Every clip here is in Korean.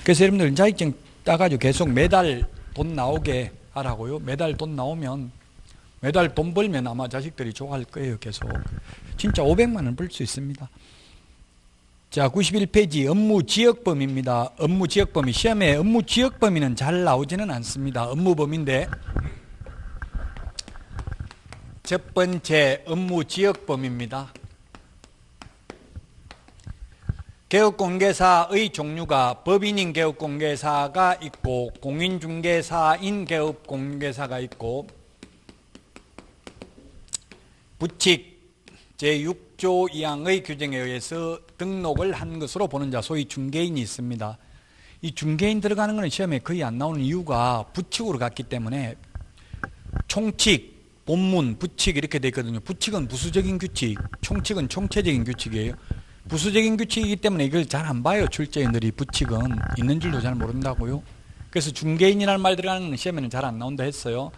그래서 여러분들 자격증 따가지고 계속 매달 돈 나오게 하라고요. 매달 돈 나오면, 매달 돈 벌면 아마 자식들이 좋아할 거예요. 계속. 진짜 500만 원 벌 수 있습니다. 자, 91페이지 업무지역범위입니다. 업무지역범위. 시험에 업무지역범위는 잘 나오지는 않습니다. 업무범위인데 첫 번째 업무지역범위입니다. 개업공개사의 종류가 법인인 개업공개사가 있고 공인중개사인 개업공개사가 있고 부칙 제6조 2항의 규정에 의해서 등록을 한 것으로 보는 자, 소위 중개인이 있습니다. 이 중개인 들어가는 것은 시험에 거의 안 나오는 이유가 부칙으로 갔기 때문에 총칙, 본문, 부칙 이렇게 되어 있거든요. 부칙은 부수적인 규칙, 총칙은 총체적인 규칙이에요. 부수적인 규칙이기 때문에 이걸 잘 안 봐요. 출제인들이 부칙은 있는 줄도 잘 모른다고요. 그래서 중개인이라는 말 들어가는 건 시험에는 잘 안 나온다 했어요.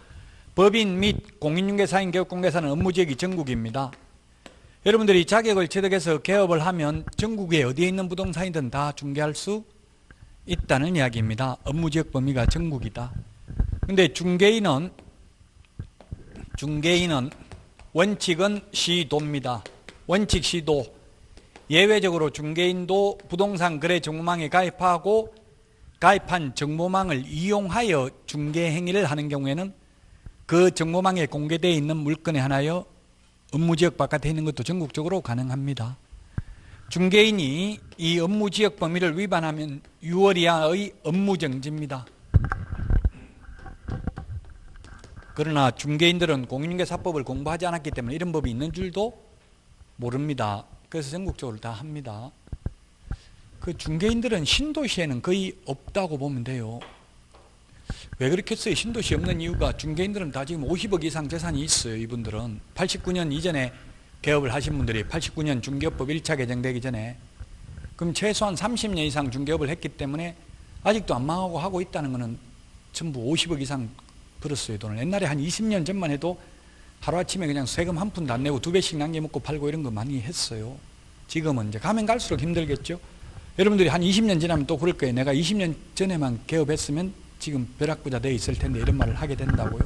법인 및 공인중개사인 개업공개사는 업무지역이 전국입니다. 여러분들이 자격을 취득해서 개업을 하면 전국에 어디에 있는 부동산이든 다 중개할 수 있다는 이야기입니다. 업무지역 범위가 전국이다. 근데 중개인은 원칙은 시도입니다. 원칙 시도. 예외적으로 중개인도 부동산 거래 정보망에 가입하고 가입한 정보망을 이용하여 중개 행위를 하는 경우에는 그 정보망에 공개되어 있는 물건에 하나여 업무지역 바깥에 있는 것도 전국적으로 가능합니다. 중개인이 이 업무지역 범위를 위반하면 6월 이하의 업무정지입니다. 그러나 중개인들은 공인중개사법을 공부하지 않았기 때문에 이런 법이 있는 줄도 모릅니다. 그래서 전국적으로 다 합니다. 그 중개인들은 신도시에는 거의 없다고 보면 돼요. 왜 그렇겠어요? 신도시 없는 이유가 중개인들은 다 지금 50억 이상 재산이 있어요. 이분들은 89년 이전에 개업을 하신 분들이 89년 중개업법 1차 개정되기 전에 그럼 최소한 30년 이상 중개업을 했기 때문에 아직도 안 망하고 하고 있다는 것은 전부 50억 이상 벌었어요. 돈을. 옛날에 한 20년 전만 해도 하루아침에 그냥 세금 한 푼도 안 내고 2배씩 남겨먹고 팔고 이런 거 많이 했어요. 지금은 이제 가면 갈수록 힘들겠죠. 여러분들이 한 20년 지나면 또 그럴 거예요. 내가 20년 전에만 개업했으면 지금 벼락부자 돼 있을 텐데 이런 말을 하게 된다고요.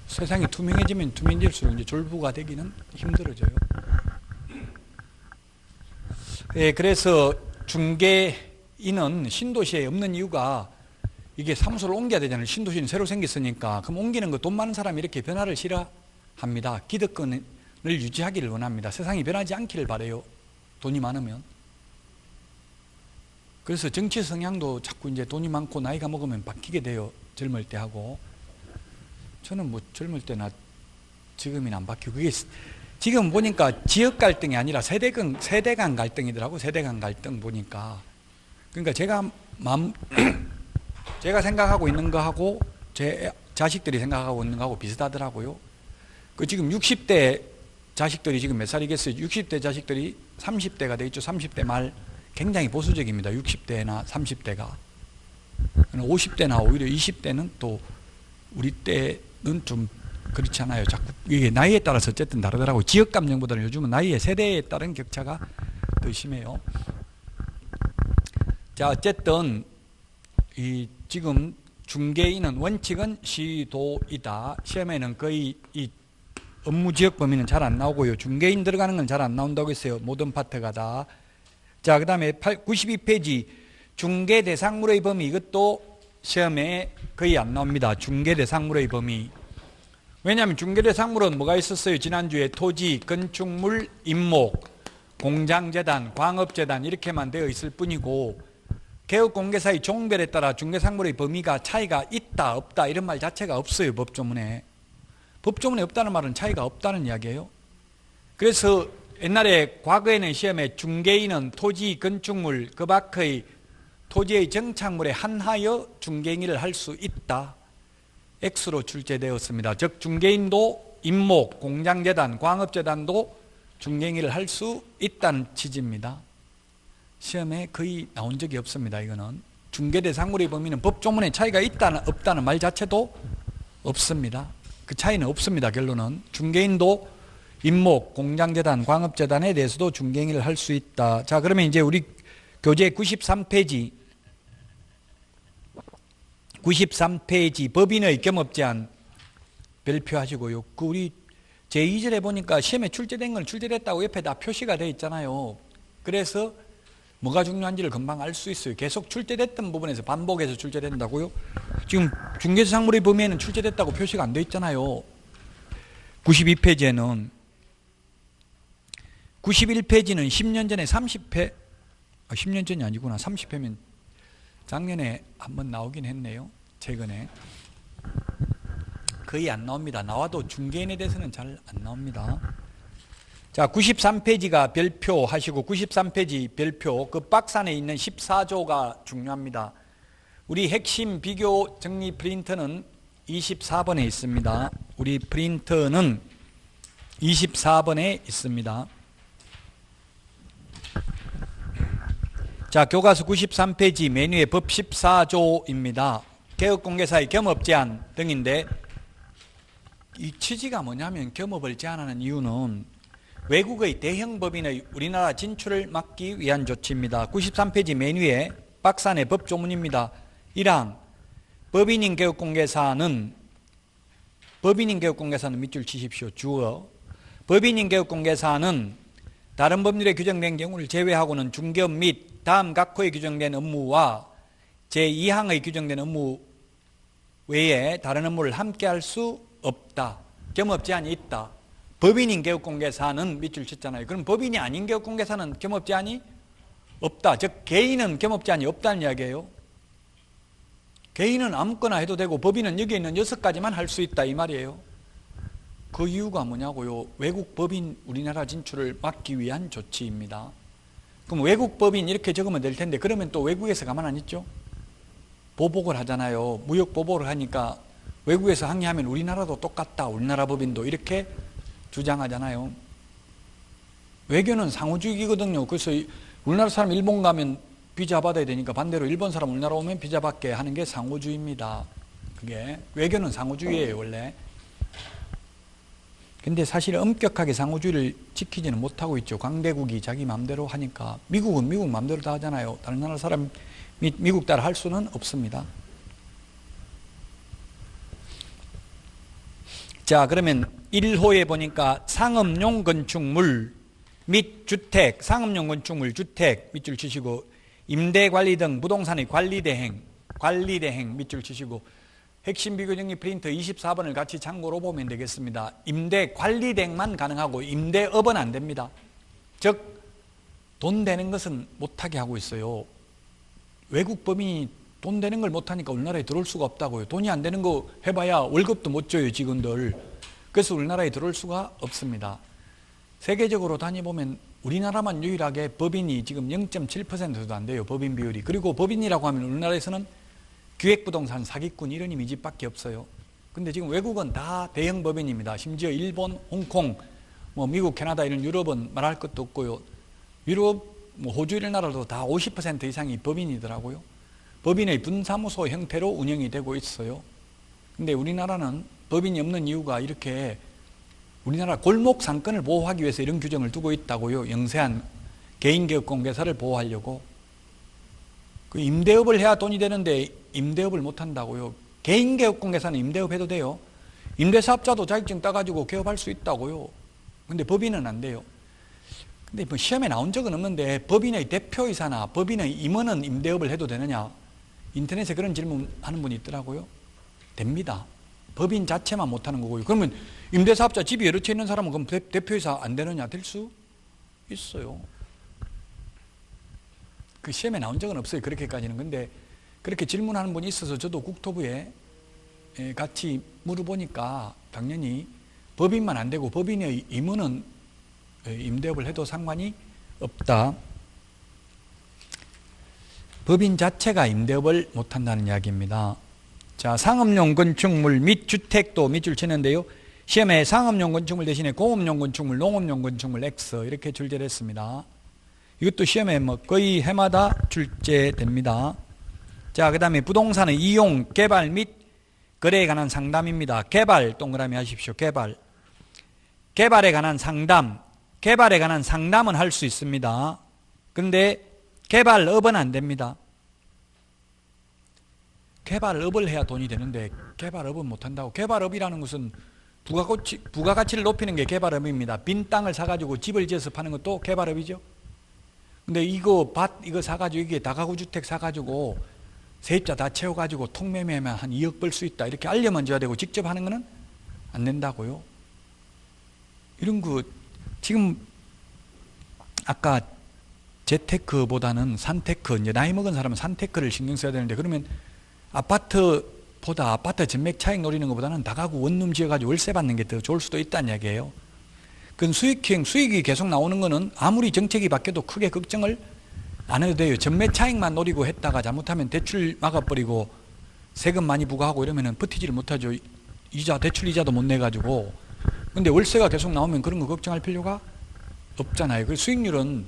세상이 투명해지면 투명해질수록 이제 졸부가 되기는 힘들어져요. 예, 그래서 중개인은 신도시에 없는 이유가 이게 사무소를 옮겨야 되잖아요. 신도시는 새로 생겼으니까. 그럼 옮기는 거 돈 많은 사람이 이렇게 변화를 싫어합니다. 기득권을 유지하기를 원합니다. 세상이 변하지 않기를 바라요. 돈이 많으면. 그래서 정치 성향도 자꾸 이제 돈이 많고 나이가 먹으면 바뀌게 돼요. 젊을 때 하고. 저는 뭐 젊을 때나 지금이나 안 바뀌고. 그게 지금 보니까 지역 갈등이 아니라 세대 간 갈등이더라고. 세대 간 갈등 보니까. 그러니까 제가 생각하고 있는 거하고 제 자식들이 생각하고 있는 거하고 비슷하더라고요. 그 지금 60대 자식들이 지금 몇 살이겠어요? 60대 자식들이 30대가 돼 있죠. 30대 말 굉장히 보수적입니다. 60대나 30대가. 50대나 오히려 20대는 또 우리 때는 좀 그렇지 않아요. 자꾸 이게 나이에 따라서 어쨌든 다르더라고요. 지역 감정보다는 요즘은 나이에 세대에 따른 격차가 더 심해요. 자, 어쨌든 이 지금 중개인은 원칙은 시도이다. 시험에는 거의 이 업무지역 범위는 잘 안 나오고요. 중개인 들어가는 건 잘 안 나온다고 했어요. 모든 파트가 다. 자, 그 다음에 92페이지 중개대상물의 범위. 이것도 시험에 거의 안 나옵니다. 중개대상물의 범위. 왜냐하면 중개대상물은 뭐가 있었어요? 지난주에 토지, 건축물, 임목, 공장재단, 광업재단 이렇게만 되어 있을 뿐이고 개업공개사의 종별에 따라 중개상물의 범위가 차이가 있다 없다 이런 말 자체가 없어요. 법조문에. 법조문에 없다는 말은 차이가 없다는 이야기예요. 그래서 옛날에 과거에는 시험에 중개인은 토지, 건축물, 그 밖의 토지의 정착물에 한하여 중개행위를 할 수 있다. X로 출제되었습니다. 즉 중개인도 임목, 공장재단, 광업재단도 중개행위를 할 수 있다는 취지입니다. 시험에 거의 나온 적이 없습니다. 이거는 중개대상물의 범위는 법조문에 차이가 있다는 없다는 말 자체도 없습니다. 그 차이는 없습니다. 결론은 중개인도 임목, 공장재단, 광업재단에 대해서도 중개행위를 할 수 있다. 자, 그러면 이제 우리 교재 93페이지 93페이지 법인의 겸업제한 별표하시고요. 우리 제2절에 보니까 시험에 출제된 건 출제됐다고 옆에 다 표시가 되어 있잖아요. 그래서 뭐가 중요한지를 금방 알 수 있어요. 계속 출제됐던 부분에서 반복해서 출제된다고요. 지금 중개사상물의 범위에는 출제됐다고 표시가 안 되어 있잖아요. 92페이지에는 91페이지는 10년 전에 30회 10년 전이 아니구나. 30회면 작년에 한번 나오긴 했네요. 최근에 거의 안 나옵니다. 나와도 중개인에 대해서는 잘 안 나옵니다. 자, 93페이지가 별표 하시고 93페이지 별표 그 박스 안에 있는 14조가 중요합니다. 우리 핵심 비교 정리 프린터는 24번에 있습니다. 우리 프린터는 24번에 있습니다. 자, 교과서 93페이지 메뉴의 법 14조입니다. 개업공개사의 겸업 제한 등인데 이 취지가 뭐냐면 겸업을 제한하는 이유는 외국의 대형 법인의 우리나라 진출을 막기 위한 조치입니다. 93페이지 메뉴에 박스 안에 법 조문입니다. 1항 법인인 개업공개사는 밑줄 치십시오. 주어 법인인 개업공개사는 다른 법률에 규정된 경우를 제외하고는 중개업 및 다음 각 호에 규정된 업무와 제2항의 규정된 업무 외에 다른 업무를 함께 할 수 없다. 겸업 제한이 있다. 법인인 개업공개사는 밑줄 쳤잖아요. 그럼 법인이 아닌 개업공개사는 겸업 제한이 없다. 즉 개인은 겸업 제한이 없다는 이야기예요. 개인은 아무거나 해도 되고 법인은 여기 있는 6가지만 할 수 있다 이 말이에요. 그 이유가 뭐냐고요. 외국 법인 우리나라 진출을 막기 위한 조치입니다. 그럼 외국 법인 이렇게 적으면 될 텐데 그러면 또 외국에서 가만 안 있죠? 보복을 하잖아요. 무역 보복을 하니까 외국에서 항의하면 우리나라도 똑같다. 우리나라 법인도 이렇게 주장하잖아요. 외교는 상호주의거든요. 그래서 우리나라 사람 일본 가면 비자 받아야 되니까 반대로 일본 사람 우리나라 오면 비자 받게 하는 게 상호주의입니다. 그게 외교는 상호주의예요 원래. 근데 사실 엄격하게 상호주의를 지키지는 못하고 있죠. 강대국이 자기 마음대로 하니까. 미국은 미국 마음대로 다 하잖아요. 다른 나라 사람이 미국 따라 할 수는 없습니다. 자, 그러면 1호에 보니까 상업용 건축물 및 주택, 상업용 건축물, 주택 밑줄 치시고 임대관리 등 부동산의 관리대행 밑줄 치시고 핵심 비교정리 프린터 24번을 같이 참고로 보면 되겠습니다. 임대관리대행만 가능하고 임대업은 안 됩니다. 즉 돈 되는 것은 못하게 하고 있어요. 외국 법인이 돈 되는 걸 못하니까 우리나라에 들어올 수가 없다고요. 돈이 안 되는 거 해봐야 월급도 못 줘요 직원들. 그래서 우리나라에 들어올 수가 없습니다. 세계적으로 다녀보면 우리나라만 유일하게 법인이 지금 0.7%도 안 돼요. 법인 비율이. 그리고 법인이라고 하면 우리나라에서는 기획부동산 사기꾼 이런 이미지밖에 없어요. 근데 지금 외국은 다 대형 법인입니다. 심지어 일본, 홍콩, 미국, 캐나다 이런 유럽은 말할 것도 없고요. 유럽, 호주 이런 나라도 다 50% 이상이 법인이더라고요. 법인의 분사무소 형태로 운영이 되고 있어요. 근데 우리나라는 법인이 없는 이유가 이렇게 우리나라 골목 상권을 보호하기 위해서 이런 규정을 두고 있다고요. 영세한 개인개업공개사를 보호하려고. 그 임대업을 해야 돈이 되는데 임대업을 못한다고요. 개인개업공개사는 임대업해도 돼요. 임대사업자도 자격증 따가지고 개업할 수 있다고요. 근데 법인은 안 돼요. 근데 뭐 시험에 나온 적은 없는데 법인의 대표이사나 법인의 임원은 임대업을 해도 되느냐? 인터넷에 그런 질문 하는 분이 있더라고요. 됩니다. 법인 자체만 못하는 거고요. 그러면 임대사업자 집이 여러 채 있는 사람은 그럼 대표이사 안 되느냐? 될 수 있어요. 그 시험에 나온 적은 없어요. 그렇게까지는. 근데 그렇게 질문하는 분이 있어서 저도 국토부에 같이 물어보니까 당연히 법인만 안 되고 법인의 임원은 임대업을 해도 상관이 없다. 법인 자체가 임대업을 못한다는 이야기입니다. 자, 상업용 건축물 및 주택도 밑줄 치는데요. 시험에 상업용 건축물 대신에 공업용 건축물, 농업용 건축물 X 이렇게 출제를 했습니다. 이것도 시험에 거의 해마다 출제됩니다. 자, 그 다음에 부동산의 이용, 개발 및 거래에 관한 상담입니다. 개발 동그라미 하십시오. 개발에 관한 상담. 개발에 관한 상담은 할 수 있습니다. 그런데 개발업은 안 됩니다. 개발업을 해야 돈이 되는데 개발업은 못한다고. 개발업이라는 것은 부가가치를 높이는 게 개발업입니다. 빈 땅을 사가지고 집을 지어서 파는 것도 개발업이죠. 근데 이거 사가지고 이게 다가구 주택 사가지고 세입자 다 채워가지고 통매매하면 한 2억 벌 수 있다 이렇게 알려만 줘야 되고 직접 하는 거는 안 된다고요. 이런 거 지금 아까 재테크보다는 산테크, 이제 나이 먹은 사람은 산테크를 신경 써야 되는데, 그러면 아파트 전매 차익 노리는 것보다는 다가구 원룸 지어가지고 월세 받는 게 더 좋을 수도 있다는 이야기예요. 그건 수익이 계속 나오는 거는 아무리 정책이 바뀌어도 크게 걱정을 안 해도 돼요. 전매 차익만 노리고 했다가 잘못하면 대출 막아버리고 세금 많이 부과하고 이러면은 버티지를 못하죠. 대출 이자도 못 내가지고. 근데 월세가 계속 나오면 그런 거 걱정할 필요가 없잖아요. 그 수익률은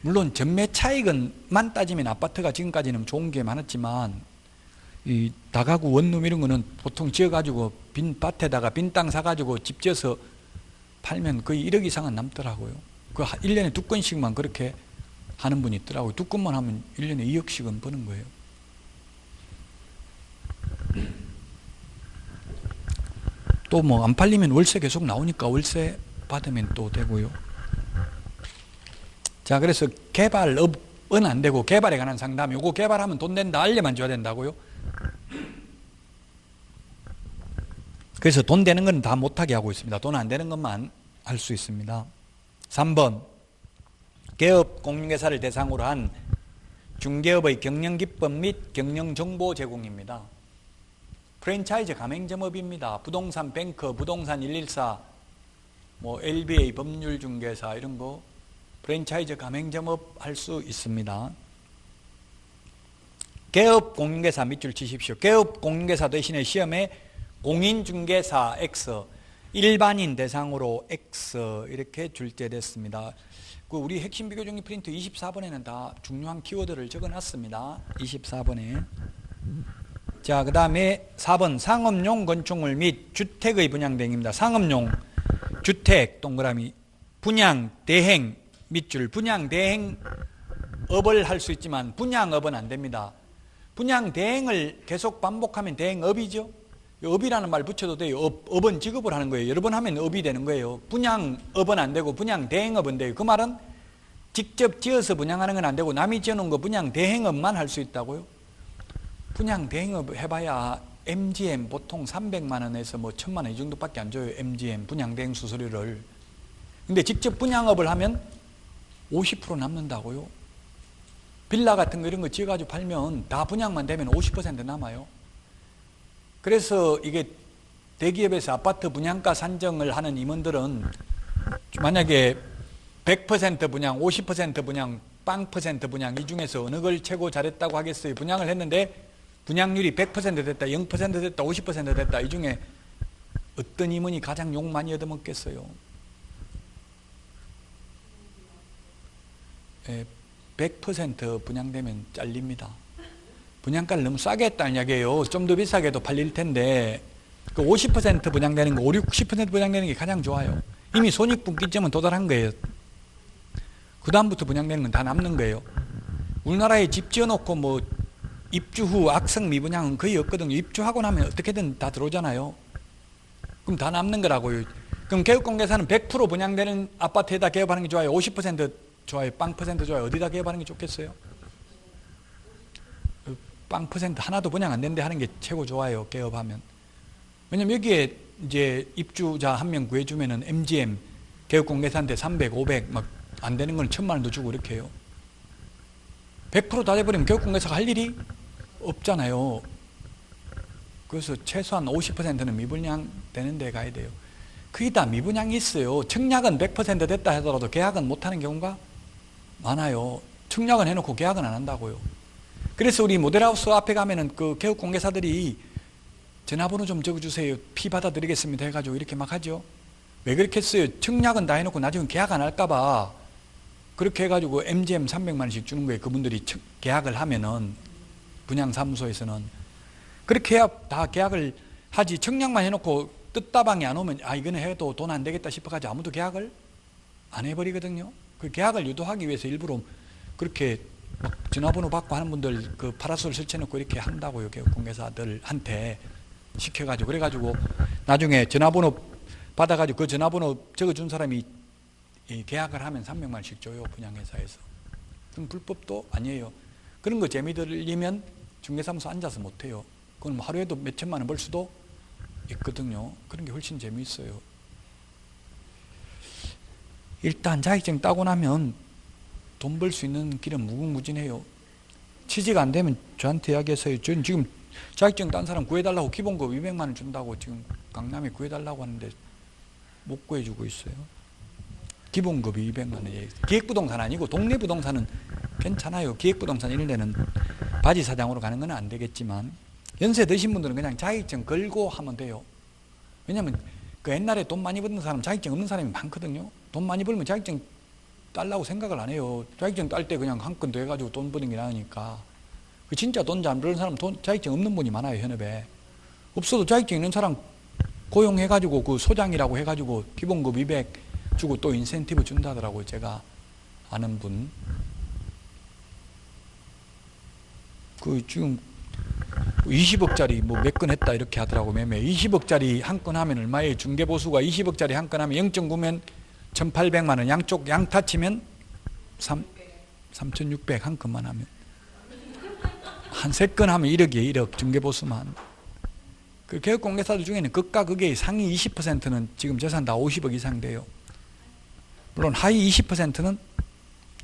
물론 전매 차익은만 따지면 아파트가 지금까지는 좋은 게 많았지만 이 다가구 원룸 이런 거는 보통 지어가지고 빈 밭에다가 빈 땅 사가지고 집 지어서 팔면 거의 1억 이상은 남더라고요. 그 1년에 2건씩만 그렇게 하는 분이 있더라고요. 2건만 하면 1년에 2억씩은 버는 거예요. 또 뭐 안 팔리면 월세 계속 나오니까 월세 받으면 또 되고요. 자, 그래서 개발업은 안 되고 개발에 관한 상담, 요거 개발하면 돈 된다 알려만 줘야 된다고요. 그래서 돈 되는 건 다 못하게 하고 있습니다. 돈 안 되는 것만 할 수 있습니다. 3번 개업 공인중개사를 대상으로 한 중개업의 경영기법 및 경영정보 제공입니다. 프랜차이즈 가맹점업입니다. 부동산 뱅커, 부동산 114, 뭐 LBA 법률중개사 이런 거 프랜차이즈 가맹점업 할 수 있습니다. 개업 공인중개사 밑줄 치십시오. 개업 공인중개사 대신에 시험에 공인중개사 X, 일반인 대상으로 X 이렇게 출제됐습니다. 그 우리 핵심 비교 정리 프린트 24번에는 다 중요한 키워드를 적어놨습니다. 24번에. 자, 그 다음에 4번 상업용 건축물 및 주택의 분양대행입니다. 상업용 주택 동그라미 분양 대행 밑줄. 분양 대행업을 할 수 있지만 분양업은 안 됩니다. 분양 대행을 계속 반복하면 대행업이죠. 업이라는 말 붙여도 돼요. 업은 직업을 하는 거예요. 여러 번 하면 업이 되는 거예요. 분양업은 안 되고 분양 대행업은 돼요. 그 말은 직접 지어서 분양하는 건 안 되고 남이 지어놓은 거 분양 대행업만 할 수 있다고요. 분양 대행업 해봐야 MGM 보통 300만 원에서 뭐 1000만 원 이 정도밖에 안 줘요. MGM 분양 대행 수수료를. 근데 직접 분양업을 하면 50% 남는다고요. 빌라 같은 거 이런 거 지어가지고 팔면 다 분양만 되면 50% 남아요. 그래서 이게 대기업에서 아파트 분양가 산정을 하는 임원들은 만약에 100% 분양, 50% 분양, 0% 분양 이 중에서 어느 걸 최고 잘했다고 하겠어요. 분양을 했는데 분양률이 100% 됐다, 0% 됐다, 50% 됐다. 이 중에 어떤 임원이 가장 욕 많이 얻어먹겠어요? 100% 분양되면 잘립니다. 분양가를 너무 싸게 했다는 이야기예요. 좀 더 비싸게 해도 팔릴 텐데 그 50% 분양되는 거, 5, 60% 분양되는 게 가장 좋아요. 이미 손익분기점은 도달한 거예요. 그 다음부터 분양되는 건 다 남는 거예요. 우리나라에 집 지어놓고 뭐 입주 후 악성 미분양은 거의 없거든요. 입주하고 나면 어떻게든 다 들어오잖아요. 그럼 다 남는 거라고요. 그럼 개업공개사는 100% 분양되는 아파트에다 개업하는 게 좋아요? 50% 좋아요? 0% 좋아요? 어디다 개업하는 게 좋겠어요? 0% 하나도 분양 안 되는데 하는 게 최고 좋아요. 개업하면. 왜냐면 여기에 이제 입주자 한 명 구해주면은 MGM 개업공개사한테 300, 500 막 안 되는 건 1000만 원도 주고 이렇게 해요. 100% 다 돼버리면 개업공개사가 할 일이 없잖아요. 그래서 최소한 50%는 미분양 되는 데 가야 돼요. 그게 다 미분양이 있어요. 청약은 100% 됐다 하더라도 계약은 못하는 경우가 많아요. 청약은 해놓고 계약은 안 한다고요. 그래서 우리 모델하우스 앞에 가면은 그 개업공개사들이 전화번호 좀 적어주세요. 피 받아드리겠습니다 해가지고 이렇게 막 하죠. 왜 그렇게 했어요? 청약은 다 해놓고 나중에 계약 안 할까봐 그렇게 해가지고 MGM 300만 원씩 주는 거예요. 그분들이 계약을 하면은 분양사무소에서는 그렇게 해야 다 계약을 하지. 청약만 해놓고 뜻다방이 안 오면 이거는 해도 돈 안 되겠다 싶어가지고 아무도 계약을 안 해버리거든요. 그 계약을 유도하기 위해서 일부러 그렇게 막 전화번호 받고 하는 분들 그 파라솔 설치해놓고 이렇게 한다고요. 개업공개사들한테 시켜가지고. 그래가지고 나중에 전화번호 받아가지고 그 전화번호 적어준 사람이 이 계약을 하면 300만 원씩 줘요. 분양회사에서. 그럼 불법도 아니에요. 그런 거 재미 들리면 중개사무소 앉아서 못해요. 그건 하루에도 몇 천만 원 벌 수도 있거든요. 그런 게 훨씬 재미있어요. 일단 자격증 따고 나면 돈 벌 수 있는 길은 무궁무진해요. 취직 안 되면 저한테 이야기해서요. 저는 지금 자격증 딴 사람 구해달라고 기본급 200만 원 준다고 지금 강남에 구해달라고 하는데 못 구해주고 있어요. 기본급이 200만 원이에요. 기획부동산 아니고 동네 부동산은 괜찮아요. 기획부동산 이런 데는 바지 사장으로 가는 건 안 되겠지만 연세 드신 분들은 그냥 자격증 걸고 하면 돼요. 왜냐하면 그 옛날에 돈 많이 버는 사람 자격증 없는 사람이 많거든요. 돈 많이 벌면 자격증 딸라고 생각을 안 해요. 자격증 딸 때 그냥 한 건 더 해가지고 돈 버는 게 나으니까. 그 진짜 돈 잘 버는 사람 자격증 없는 분이 많아요. 현업에. 없어도 자격증 있는 사람 고용해가지고 그 소장이라고 해가지고 기본급 200 주고 또 인센티브 준다더라고요. 제가 아는 분. 그 지금 20억짜리 뭐 몇 건 했다 이렇게 하더라고. 매매 20억짜리 한 건 하면 얼마예요? 중개보수가 20억짜리 한 건 하면 0.9면 1,800만 원. 양쪽 양타 치면 3,600 한 건만 하면 한 3건 하면 1억이에요. 1억 중개보수만. 그 개업공개사들 중에는 극과 극의 상위 20%는 지금 재산 다 50억 이상 돼요. 물론 하위 20%는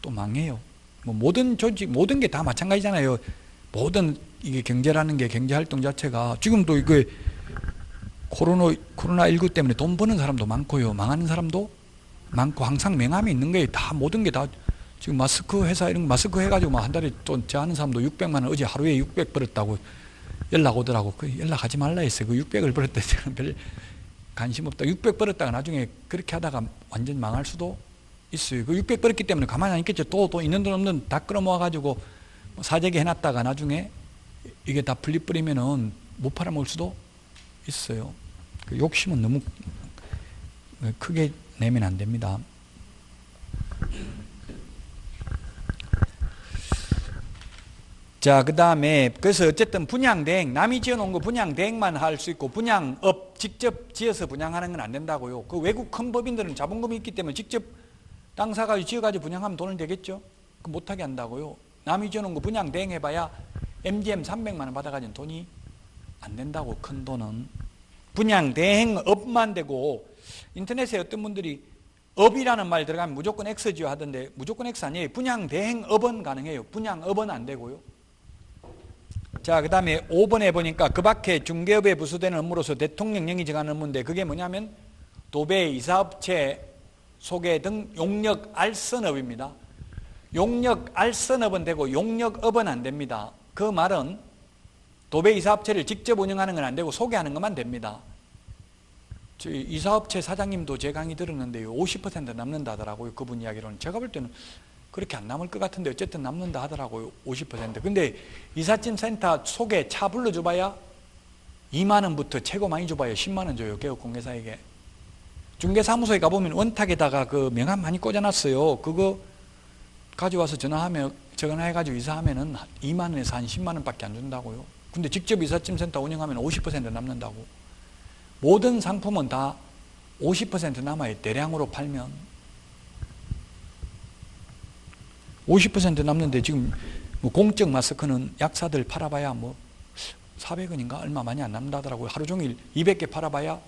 또 망해요. 뭐 모든 조직 모든 게 다 마찬가지잖아요. 모든 이게 경제라는 게 경제활동 자체가 지금도 이게 코로나19 때문에 돈 버는 사람도 많고요. 망하는 사람도 많고 항상 명함이 있는 거예요. 다 모든 게 다 지금 마스크 회사 이런 거 마스크 해가지고 막 한 달에 또 제 아는 사람도 600만 원 어제 하루에 600 벌었다고 연락 오더라고. 그 연락하지 말라 했어요. 그 600을 벌었다 저는 별 관심 없다. 600 벌었다가 나중에 그렇게 하다가 완전 망할 수도 있어요. 그 600 벌었기 때문에 가만히 안 있겠죠. 또 있는 돈 없는 돈 다 끌어모아가지고 사재기 해놨다가 나중에 이게 다 풀립버리면은 못 팔아먹을 수도 있어요. 그 욕심은 너무 크게 내면 안 됩니다. 자, 그 다음에 그래서 어쨌든 분양대행, 남이 지어놓은 거 분양대행만 할 수 있고 분양업 직접 지어서 분양하는 건 안 된다고요. 그 외국 큰 법인들은 자본금이 있기 때문에 직접 땅 사가지고 지어가지고 분양하면 돈을 되겠죠. 그 못하게 한다고요. 남이 지어놓은 거 분양대행 해봐야 MGM 300만 원 받아가지고 돈이 안 된다고. 큰 돈은 분양대행업만 되고, 인터넷에 어떤 분들이 업이라는 말 들어가면 무조건 X지요 하던데 무조건 X 아니에요. 분양대행업은 가능해요. 분양업은 안 되고요. 자, 그 다음에 5번에 보니까 그 밖에 중개업에 부수되는 업무로서 대통령령이 정하는 업무인데 그게 뭐냐면 도배, 이사업체 소개 등 용역 알선업입니다. 용역 알선업은 되고 용역업은 안 됩니다. 그 말은 도배 이사업체를 직접 운영하는 건 안 되고 소개하는 것만 됩니다. 저희 이사업체 사장님도 제 강의 들었는데요, 50% 남는다 하더라고요. 그분 이야기로는. 제가 볼 때는 그렇게 안 남을 것 같은데 어쨌든 남는다 하더라고요. 50%. 근데 이삿짐 센터 소개 차 불러줘봐야 2만 원부터 최고 많이 줘봐야 10만 원 줘요. 개업공개사에게. 중개사무소에 가보면 원탁에다가 그 명함 많이 꽂아놨어요. 그거 가져와서 전화해가지고 이사하면은 2만 원에서 한 10만 원밖에 안 준다고요. 근데 직접 이삿짐 센터 운영하면 50% 남는다고. 모든 상품은 다 50% 남아요. 대량으로 팔면. 50% 남는데 지금 뭐 공적 마스크는 약사들 팔아봐야 뭐 400원인가 얼마 많이 안 남는다더라고요. 하루 종일 200개 팔아봐야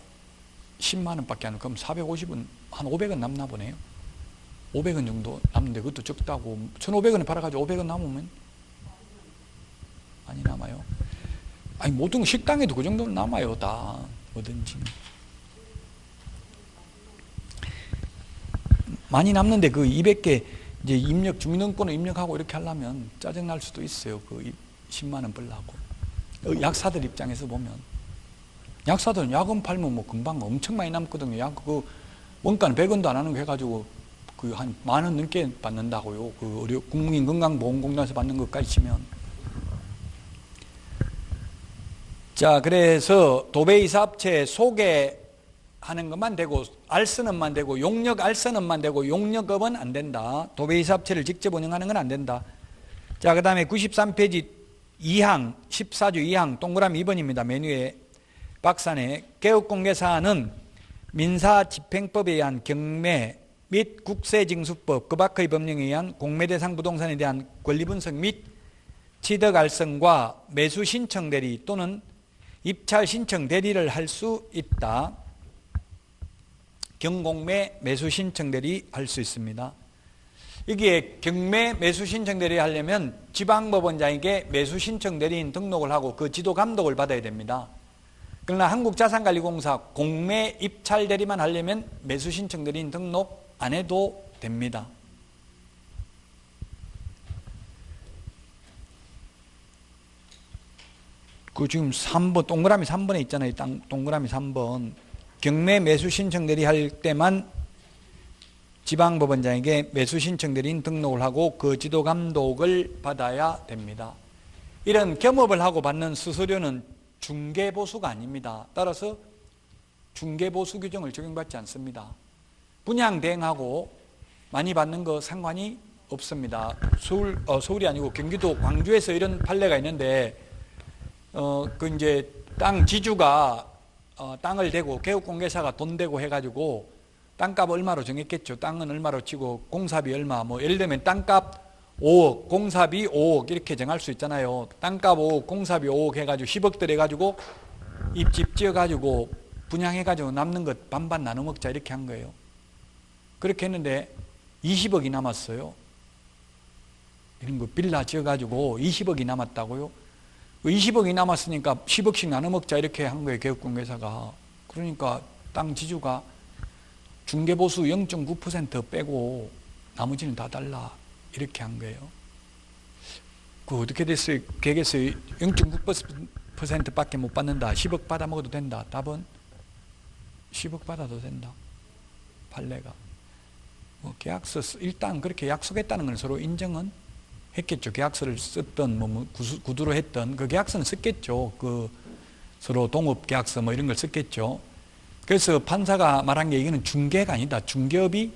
10만 원밖에 안. 그럼 450원 한 500원 남나 보네요. 500원 정도 남는데 그것도 적다고. 1,500원에 팔아가지고 500원 남으면 많이 남아요. 아니 모든 식당에도 그 정도는 남아요. 다 뭐든지 많이 남는데 그 200개 이제 주민등록번호 입력하고 이렇게 하려면 짜증날 수도 있어요. 그 10만 원 벌라고. 약사들 입장에서 보면. 약사들은 약은 팔면 뭐 금방 엄청 많이 남거든요. 약 그 원가는 100원도 안 하는 거 해가지고 그 한 만 원 넘게 받는다고요. 그 국민건강보험공단에서 받는 것까지 치면. 자, 그래서 도배이사업체 소개하는 것만 되고 알선업만 되고 용역 알선업만 되고 용역업은 안 된다. 도배이사업체를 직접 운영하는 건 안 된다. 자, 그 다음에 93페이지 2항, 14조 2항, 동그라미 2번입니다. 메뉴에 박산에 개업공개사항은 민사집행법에 의한 경매 및 국세징수법 그 밖의 법령에 의한 공매대상 부동산에 대한 권리분석 및 취득알선과 매수신청 대리 또는 입찰신청 대리를 할 수 있다. 경공매 매수신청 대리 할 수 있습니다. 이게 경매 매수신청 대리 하려면 지방법원장에게 매수신청 대리인 등록을 하고 그 지도 감독을 받아야 됩니다. 그러나 한국자산관리공사 공매 입찰 대리만 하려면 매수신청 대리인 등록 안 해도 됩니다. 그 지금 3번 동그라미 3번에 있잖아요. 동그라미 3번. 경매 매수신청 대리 할 때만 지방법원장에게 매수신청 대리인 등록을 하고 그 지도 감독을 받아야 됩니다. 이런 겸업을 하고 받는 수수료는 중개보수가 아닙니다. 따라서 중개보수 규정을 적용받지 않습니다. 분양대행하고 많이 받는 거 상관이 없습니다. 서울이 아니고 경기도 광주에서 이런 판례가 있는데 그 이제 땅 지주가 땅을 대고 개업공개사가 돈 대고 해가지고 땅값 얼마로 정했겠죠. 땅은 얼마로 치고 공사비 얼마, 뭐 예를 들면 땅값 5억, 공사비 5억 이렇게 정할 수 있잖아요. 땅값 5억, 공사비 5억 해가지고 10억들 해가지고 입집 지어가지고 분양해가지고 남는 것 반반 나눠 먹자 이렇게 한 거예요. 그렇게 했는데 20억이 남았어요. 이런 거 빌라 지어가지고 20억이 남았다고요. 20억이 남았으니까 10억씩 나눠 먹자 이렇게 한 거예요. 개업공개사가. 그러니까 땅 지주가 중개보수 0.9% 빼고 나머지는 다 달라 이렇게 한 거예요. 그 어떻게 됐어요? 계획에서 0.9% 밖에 못 받는다. 10억 받아 먹어도 된다. 답은 10억 받아도 된다. 판례가. 계약서 일단 그렇게 약속했다는 걸 서로 인정은 했겠죠. 계약서를 썼던 뭐 구두로 했던 그 계약서는 썼겠죠. 그 서로 동업 계약서 뭐 이런 걸 썼겠죠. 그래서 판사가 말한 게 이거는 중개가 아니다. 중개업이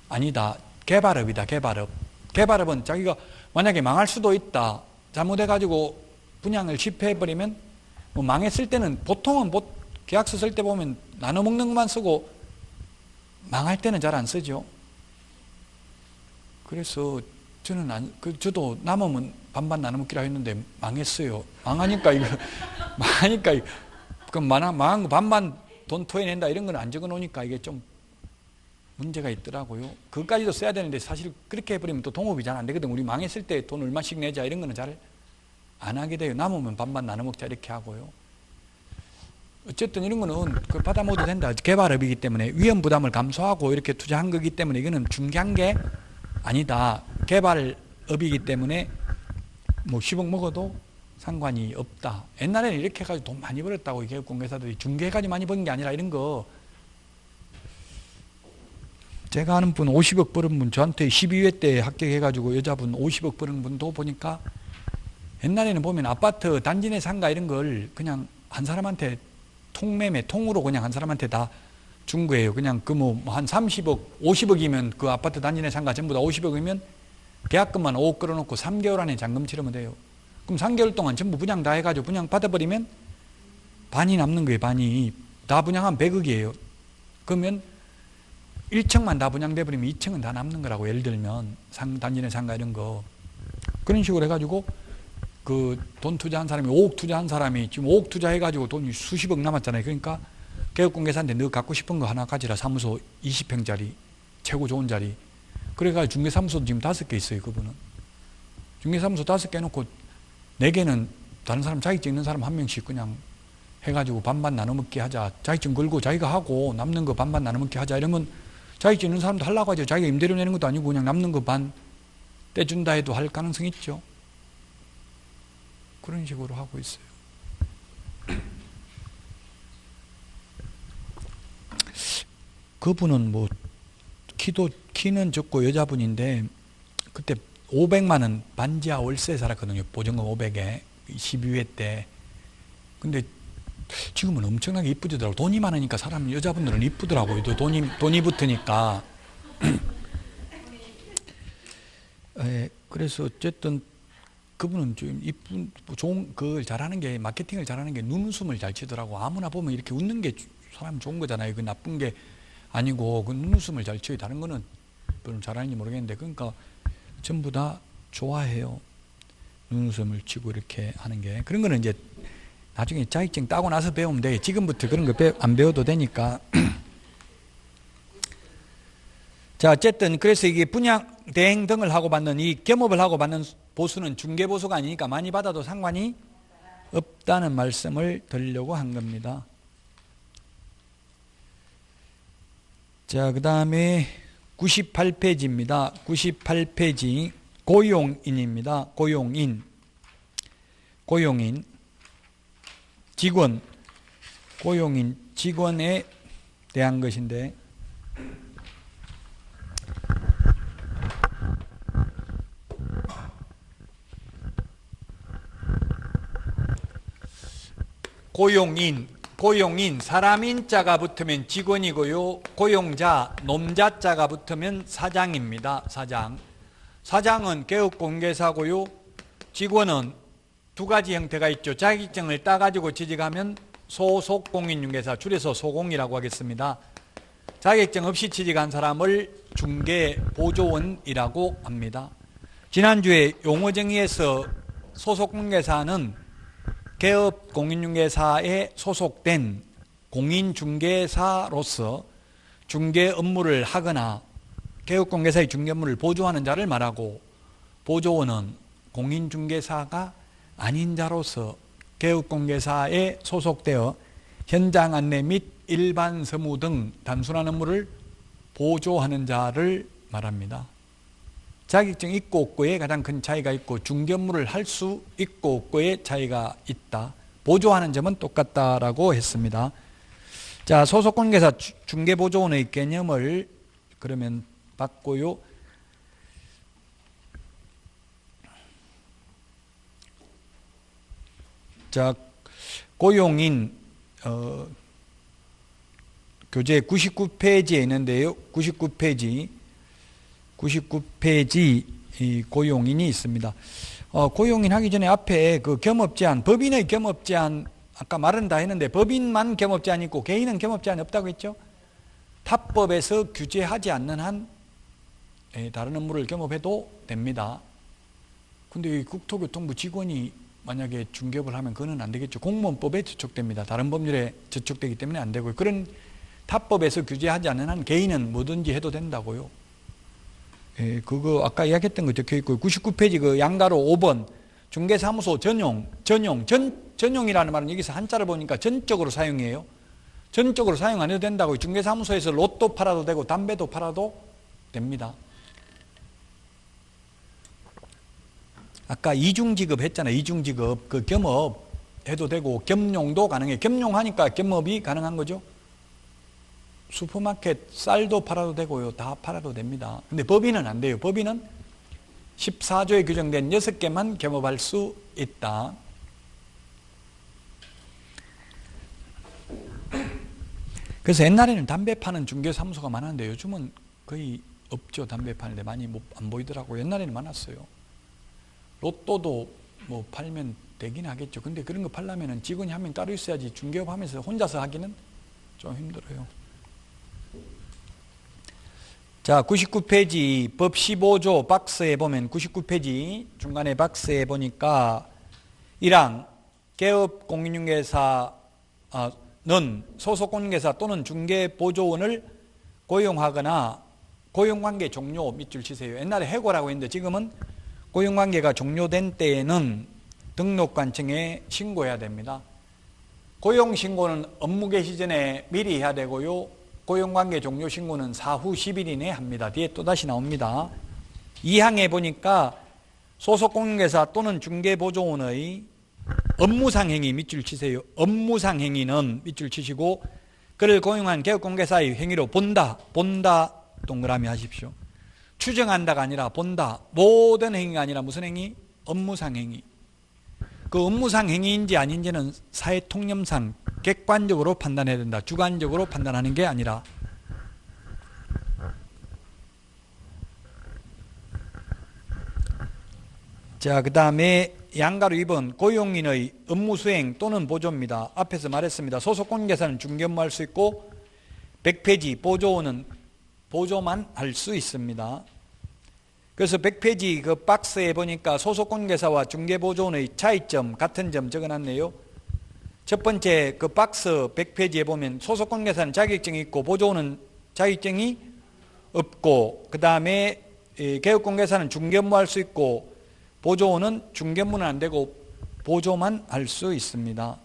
아니다. 개발업이다. 개발업. 개발업은 자기가 만약에 망할 수도 있다. 잘못해가지고 분양을 실패해버리면 뭐 망했을 때는 보통은 계약서 쓸 때 보면 나눠 먹는 것만 쓰고 망할 때는 잘 안 쓰죠. 그래서 저는 저도 남으면 반반 나눠 먹기로 했는데 망했어요. 망하니까 그럼 망한 거 반반 돈 토해낸다 이런 건 안 적어 놓으니까 이게 좀 문제가 있더라고요. 그것까지도 써야 되는데 사실 그렇게 해버리면 또 동업이 잘 안 되거든. 우리 망했을 때 돈 얼마씩 내자 이런 거는 잘 안 하게 돼요. 남으면 반반 나눠 먹자 이렇게 하고요. 어쨌든 이런 거는 받아 먹어도 된다. 개발업이기 때문에 위험 부담을 감소하고 이렇게 투자한 거기 때문에 이거는 중개한 게 아니다. 개발업이기 때문에 뭐 10억 먹어도 상관이 없다. 옛날에는 이렇게 해가지고 돈 많이 벌었다고 개업공개사들이 중개해가지고 많이 버는 게 아니라 이런 거. 제가 아는 분 50억 벌은 분 저한테 12회 때 합격해가지고 여자분 50억 버는 분도 보니까 옛날에는 보면 아파트 단지 내 상가 이런 걸 그냥 한 사람한테 통매매 통으로 그냥 한 사람한테 다 준 거예요. 그냥 그 뭐 한 30억 50억이면 그 아파트 단지 내 상가 전부 다 50억이면 계약금만 5억 끌어놓고 3개월 안에 잔금 치르면 돼요. 그럼 3개월 동안 전부 분양 다 해가지고 분양 받아버리면 반이 남는 거예요. 반이 다 분양하면 100억이에요. 그러면 1층만 다 분양돼버리면 2층은 다 남는 거라고. 예를 들면 단지 내 상가 이런 거 그런 식으로 해가지고 그 돈 투자한 사람이 5억 투자한 사람이 지금 5억 투자해가지고 돈이 수십억 남았잖아요. 그러니까 개업공개사한테 너 갖고 싶은 거 하나 가지라. 사무소 20평짜리 최고 좋은 자리. 그래가지고 중개사무소도 지금 5개 있어요. 그분은 중개사무소 5개 해놓고 4개는 다른 사람 자격증 있는 사람 한 명씩 그냥 해가지고 반반 나눠 먹게 하자. 자격증 걸고 자기가 하고 남는 거 반반 나눠 먹게 하자. 이러면 자격증 있는 사람도 하려고 하죠. 자기가 임대료 내는 것도 아니고 그냥 남는 거 반 떼준다 해도 할 가능성이 있죠. 그런 식으로 하고 있어요. 그분은 뭐 키는 적고 여자분인데 그때 500만 원 반지하 월세 살았거든요. 보증금 500에 12회 때. 근데 지금은 엄청나게 이쁘더라고. 돈이 많으니까 사람 여자분들은 이쁘더라고요. 돈이 붙으니까. 그래서 어쨌든 그분은 좀 이쁜, 좋은, 그걸 잘하는 게, 마케팅을 잘하는 게 눈웃음을 잘 치더라고. 아무나 보면 이렇게 웃는 게 사람 좋은 거잖아요. 그 나쁜 게 아니고, 그 눈웃음을 잘 쳐요. 다른 거는 별로 잘하는지 모르겠는데, 그러니까 전부 다 좋아해요. 눈웃음을 치고 이렇게 하는 게. 그런 거는 이제 나중에 자격증 따고 나서 배우면 돼. 지금부터 그런 거 안 배워도 되니까. 자, 어쨌든 그래서 이게 분양 대행 등을 하고 받는 이 겸업을 하고 받는 보수는 중개보수가 아니니까 많이 받아도 상관이 없다는 말씀을 드리려고 한 겁니다. 자, 그 다음에 98페이지입니다. 98페이지 고용인입니다. 고용인 직원, 고용인 직원에 대한 것인데, 고용인 사람인 자가 붙으면 직원이고요. 고용자 놈자자가 붙으면 사장입니다. 사장은 개업공개사고요. 직원은 두 가지 형태가 있죠. 자격증을 따가지고 취직하면 소속공인중개사, 줄여서 소공이라고 하겠습니다. 자격증 없이 취직한 사람을 중개보조원이라고 합니다. 지난주에 용어정의에서 소속공개사는 개업공인중개사에 소속된 공인중개사로서 중개 업무를 하거나 개업공개사의 중개 업무를 보조하는 자를 말하고, 보조원은 공인중개사가 아닌 자로서 개업공개사에 소속되어 현장 안내 및 일반 서무 등 단순한 업무를 보조하는 자를 말합니다. 자격증 있고 없고에 가장 큰 차이가 있고, 중개 업무를 할 수 있고 없고의 차이가 있다. 보조하는 점은 똑같다라고 했습니다. 자, 소속공개사 중개보조원의 개념을 그러면 봤고요. 자, 고용인 교재 99페이지에 있는데요. 99페이지 이 고용인이 있습니다. 고용인 하기 전에 앞에 그 겸업제한, 법인의 겸업제한 아까 말은 다 했는데, 법인만 겸업제한이 있고 개인은 겸업제한이 없다고 했죠. 타법에서 규제하지 않는 한 다른 업무를 겸업해도 됩니다. 근데 국토교통부 직원이 만약에 중개업을 하면 그거는 안 되겠죠. 공무원법에 저촉됩니다. 다른 법률에 저촉되기 때문에 안 되고요. 그런 타법에서 규제하지 않는 한 개인은 뭐든지 해도 된다고요. 그거 아까 이야기했던 거 적혀 있고, 99페이지 그 양가로 5번 중개사무소 전용이라는 말은 여기서 한자를 보니까 전적으로 사용해요. 전적으로 사용 안 해도 된다고. 중개사무소에서 로또 팔아도 되고 담배도 팔아도 됩니다. 아까 이중직업 했잖아요. 이중직업, 그 겸업 해도 되고 겸용도 가능해요. 겸용하니까 겸업이 가능한 거죠. 슈퍼마켓 쌀도 팔아도 되고요. 다 팔아도 됩니다. 근데 법인은 안 돼요. 법인은 14조에 규정된 6개만 겸업할 수 있다. 그래서 옛날에는 담배 파는 중개사무소가 많았는데 요즘은 거의 없죠. 담배 파는데 많이 안 보이더라고요. 옛날에는 많았어요. 로또도 뭐 팔면 되긴 하겠죠. 근데 그런 거 팔려면 직원이 한 명 따로 있어야지, 중개업 하면서 혼자서 하기는 좀 힘들어요. 자, 99페이지 법 15조 박스에 보면 99페이지 중간에 박스에 보니까 1항 개업 공인중개사는 소속 공인중개사 또는 중개보조원을 고용하거나 고용관계 종료 밑줄 치세요. 옛날에 해고라고 했는데 지금은 고용관계가 종료된 때에는 등록관청에 신고해야 됩니다. 고용신고는 업무 개시 전에 미리 해야 되고요. 고용관계 종료 신고는 사후 10일 이내에 합니다. 뒤에 또다시 나옵니다. 2항에 보니까 소속 공인중개사 또는 중개보조원의 업무상 행위 밑줄 치세요. 업무상 행위는 밑줄 치시고, 그를 고용한 개업공개사의 행위로 본다 동그라미 하십시오. 추정한다가 아니라 본다. 모든 행위가 아니라 무슨 행위? 업무상 행위. 그 업무상 행위인지 아닌지는 사회통념상 객관적으로 판단해야 된다. 주관적으로 판단하는 게 아니라. 자, 그 다음에 양가로 2번 고용인의 업무 수행 또는 보조입니다. 앞에서 말했습니다. 소속권 계산은 중개업무할 수 있고 100페이지 보조는 보조만 할 수 있습니다. 그래서 100페이지 그 박스에 보니까 소속권 계사와 중개보조원의 차이점 같은 점 적어놨네요. 첫 번째 그 박스 100페이지에 보면 소속권 계사는 자격증이 있고 보조원은 자격증이 없고, 그 다음에 개업권 계사는 중개업무 할 수 있고 보조원은 중개업무는 안 되고 보조만 할 수 있습니다.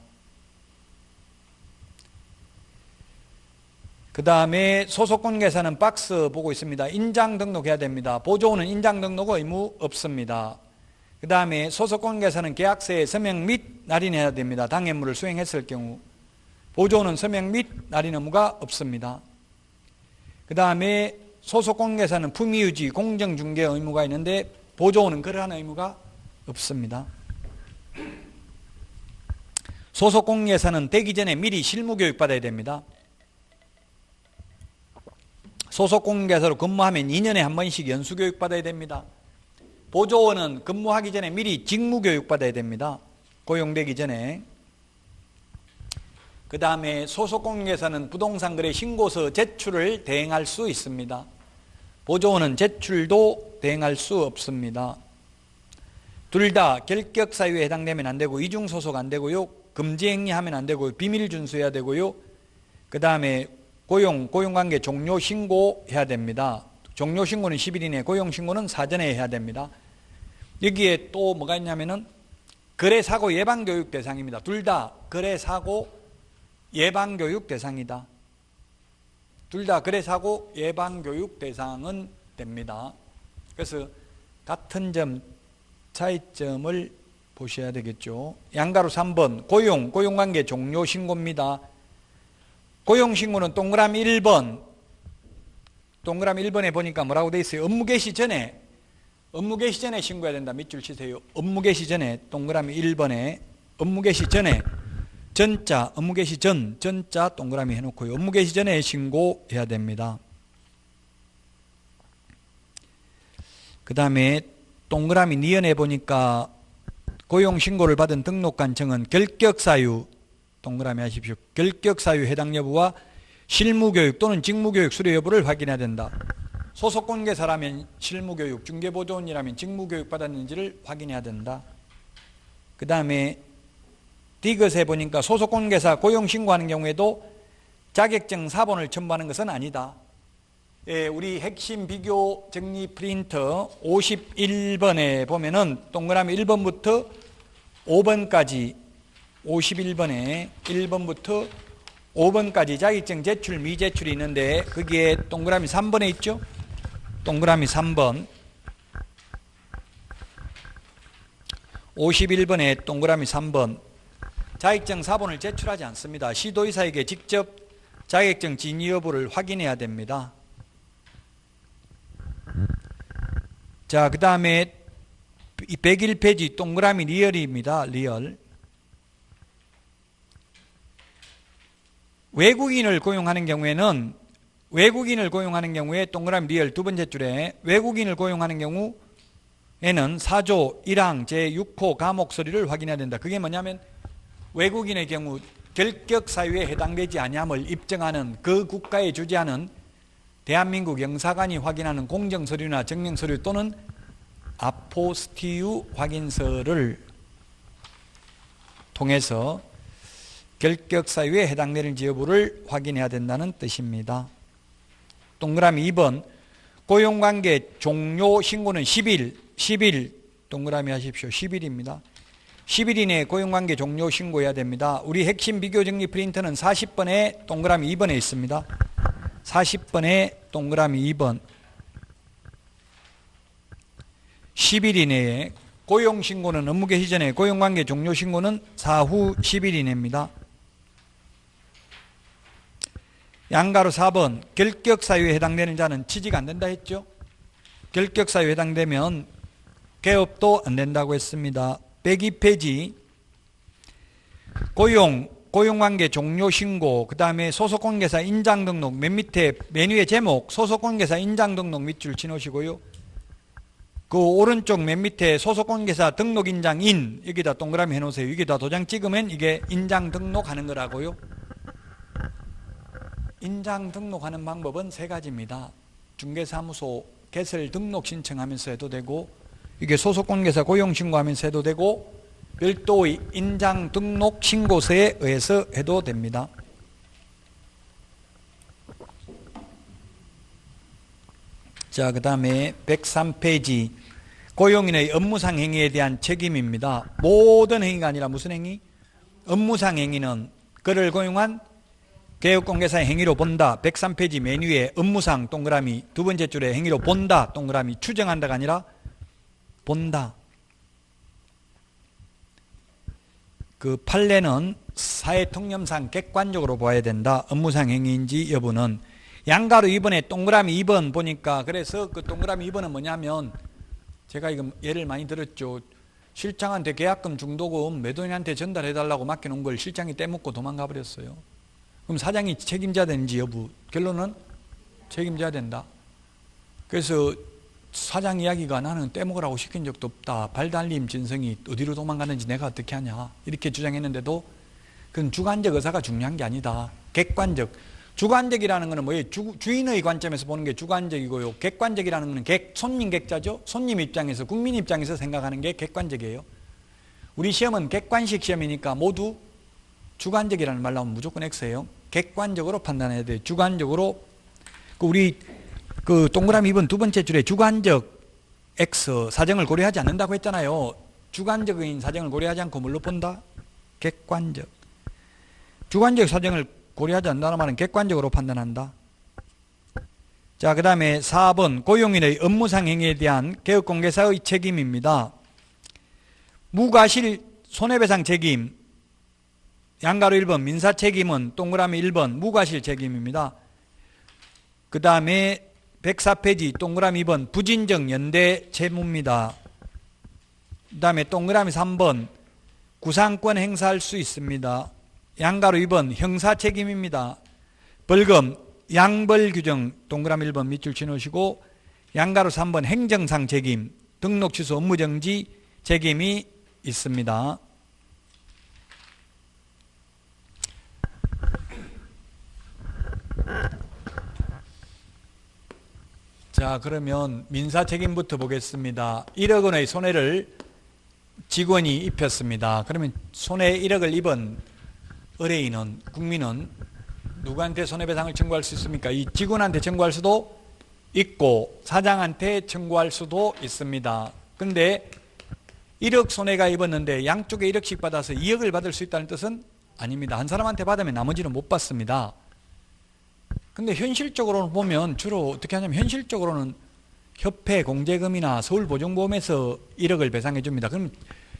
그 다음에 소속권 계사는 박스 보고 있습니다. 인장 등록해야 됩니다. 보조원은 인장 등록 의무 없습니다. 그 다음에 소속권 계사는 계약서에 서명 및 날인해야 됩니다. 당해물을 수행했을 경우. 보조원은 서명 및 날인 의무가 없습니다. 그 다음에 소속권 계사는 품위유지 공정중개 의무가 있는데 보조원은 그러한 의무가 없습니다. 소속권 계사는 되기 전에 미리 실무교육 받아야 됩니다. 소속권 계사로 근무하면 2년에 한 번씩 연수교육 받아야 됩니다. 보조원은 근무하기 전에 미리 직무교육 받아야 됩니다. 고용되기 전에. 그 다음에 소속권 계사는 부동산 거래 신고서 제출을 대행할 수 있습니다. 보조원은 제출도 대행할 수 없습니다. 둘 다 결격 사유에 해당되면 안 되고 이중 소속 안 되고요. 금지 행위하면 안 되고요. 비밀 준수해야 되고요. 그 다음에 고용관계 종료 신고해야 됩니다. 종료 신고는 10일 이내, 고용 신고는 사전에 해야 됩니다. 여기에 또 뭐가 있냐면은 거래사고 예방교육 대상입니다. 둘 다 거래사고 예방교육 대상이다. 둘 다 거래사고 예방교육 대상은 됩니다. 그래서 같은 점 차이점을 보셔야 되겠죠. 양가로 3번 고용관계 종료 신고입니다. 고용신고는 동그라미 1번, 동그라미 1번에 보니까 뭐라고 되어 있어요? 업무 개시 전에 신고해야 된다. 밑줄 치세요. 업무 개시 전에, 동그라미 1번에 업무 개시 전에, 전자, 업무 개시 전, 전자 동그라미 해놓고요. 업무 개시 전에 신고해야 됩니다. 그 다음에 동그라미 니은에 보니까 고용신고를 받은 등록관청은 결격사유, 동그라미 하십시오. 결격사유 해당 여부와 실무교육 또는 직무교육 수료 여부를 확인해야 된다. 소속권계사라면 실무교육, 중개보조원이라면 직무교육 받았는지를 확인해야 된다. 그 다음에 디귿에 보니까 소속권계사 고용신고하는 경우에도 자격증 사본을 첨부하는 것은 아니다. 예, 우리 핵심 비교 정리 프린터 51번에 보면은 동그라미 1번부터 5번까지 51번에 1번부터 5번까지 자격증 제출 미제출이 있는데 거기에 동그라미 3번에 있죠. 동그라미 3번 51번에 동그라미 3번 자격증 사본을 제출하지 않습니다. 시도의사에게 직접 자격증 진위 여부를 확인해야 됩니다. 자, 그 다음에 101페이지 동그라미 리얼입니다. 리얼. 외국인을 고용하는 경우에 동그라미 리얼 두 번째 줄에 외국인을 고용하는 경우에는 4조 1항 제6호 감옥 서류를 확인해야 된다. 그게 뭐냐면 외국인의 경우 결격 사유에 해당되지 아니함을 입증하는 그 국가에 주재하는 대한민국 영사관이 확인하는 공정서류나 증명서류 또는 아포스티유 확인서를 통해서 결격 사유에 해당되는지 여부를 확인해야 된다는 뜻입니다. 동그라미 2번 고용관계 종료 신고는 10일 동그라미 하십시오. 10일입니다. 10일 이내에 고용관계 종료 신고해야 됩니다. 우리 핵심 비교정리 프린터는 40번에 동그라미 2번에 있습니다. 40번에 동그라미 2번 10일 이내에 고용신고는 업무 개시 전에 고용관계 종료 신고는 사후 10일 이내입니다. 양가로 4번 결격사유에 해당되는 자는 취직 안 된다 했죠. 결격사유에 해당되면 개업도 안 된다고 했습니다. 102페이지 고용관계 종료 신고, 그 다음에 소속관계사 인장 등록, 맨 밑에 메뉴의 제목 소속관계사 인장 등록 밑줄 치놓으시고요. 그 오른쪽 맨 밑에 소속관계사 등록인장인 여기다 동그라미 해놓으세요. 여기다 도장 찍으면 이게 인장 등록하는 거라고요. 인장 등록하는 방법은 세 가지입니다. 중개사무소 개설 등록 신청하면서 해도 되고, 이게 소속관계사 고용신고하면서 해도 되고, 별도의 인장 등록 신고서에 의해서 해도 됩니다. 자, 그 다음에 103페이지 고용인의 업무상 행위에 대한 책임입니다. 모든 행위가 아니라 무슨 행위? 업무상 행위는 그를 고용한 개업공개사의 행위로 본다. 103페이지 맨 위에 업무상 동그라미, 두 번째 줄에 행위로 본다 동그라미, 추정한다가 아니라 본다. 그 판례는 사회통념상 객관적으로 봐야 된다. 업무상 행위인지 여부는. 양가로 2번에 동그라미 2번 보니까, 그래서 그 동그라미 2번은 뭐냐면, 제가 이거 예를 많이 들었죠. 실장한테 계약금 중도금 매도인한테 전달해달라고 맡겨놓은 걸 실장이 떼먹고 도망가 버렸어요. 그럼 사장이 책임져야 되는지 여부? 결론은 책임져야 된다. 그래서 사장 이야기가 나는 떼먹으라고 시킨 적도 없다. 발달림 진성이 어디로 도망가는지 내가 어떻게 하냐. 이렇게 주장했는데도 그건 주관적 의사가 중요한 게 아니다. 객관적. 주관적이라는 것은 뭐예요? 주인의 관점에서 보는 게 주관적이고요. 객관적이라는 것은 손님 객자죠. 손님 입장에서, 국민 입장에서 생각하는 게 객관적이에요. 우리 시험은 객관식 시험이니까 모두 주관적이라는 말 나오면 무조건 X예요. 객관적으로 판단해야 돼요. 주관적으로. 우리 그 동그라미 2번 두 번째 줄에 주관적 X 사정을 고려하지 않는다고 했잖아요. 주관적인 사정을 고려하지 않고 뭘로 본다? 객관적. 주관적 사정을 고려하지 않는다는 말은 객관적으로 판단한다. 자, 그 다음에 4번 고용인의 업무상 행위에 대한 개업공개사의 책임입니다. 무과실 손해배상 책임, 양가로 1번 민사책임은 동그라미 1번 무과실 책임입니다. 그 다음에 104페이지 동그라미 2번 부진적 연대 채무입니다. 그 다음에 동그라미 3번 구상권 행사할 수 있습니다. 양가로 2번 형사책임입니다. 벌금 양벌규정 동그라미 1번 밑줄 치놓으시고, 양가로 3번 행정상 책임 등록 취소 업무정지 책임이 있습니다. 자, 그러면 민사책임부터 보겠습니다. 1억 원의 손해를 직원이 입혔습니다. 그러면 손해 1억을 입은 의뢰인은, 국민은 누구한테 손해배상을 청구할 수 있습니까? 이 직원한테 청구할 수도 있고 사장한테 청구할 수도 있습니다. 그런데 1억 손해가 입었는데 양쪽에 1억씩 받아서 2억을 받을 수 있다는 뜻은 아닙니다. 한 사람한테 받으면 나머지는 못 받습니다. 근데 현실적으로 보면 주로 어떻게 하냐면, 현실적으로는 협회 공제금이나 서울보증보험에서 1억을 배상해 줍니다. 그럼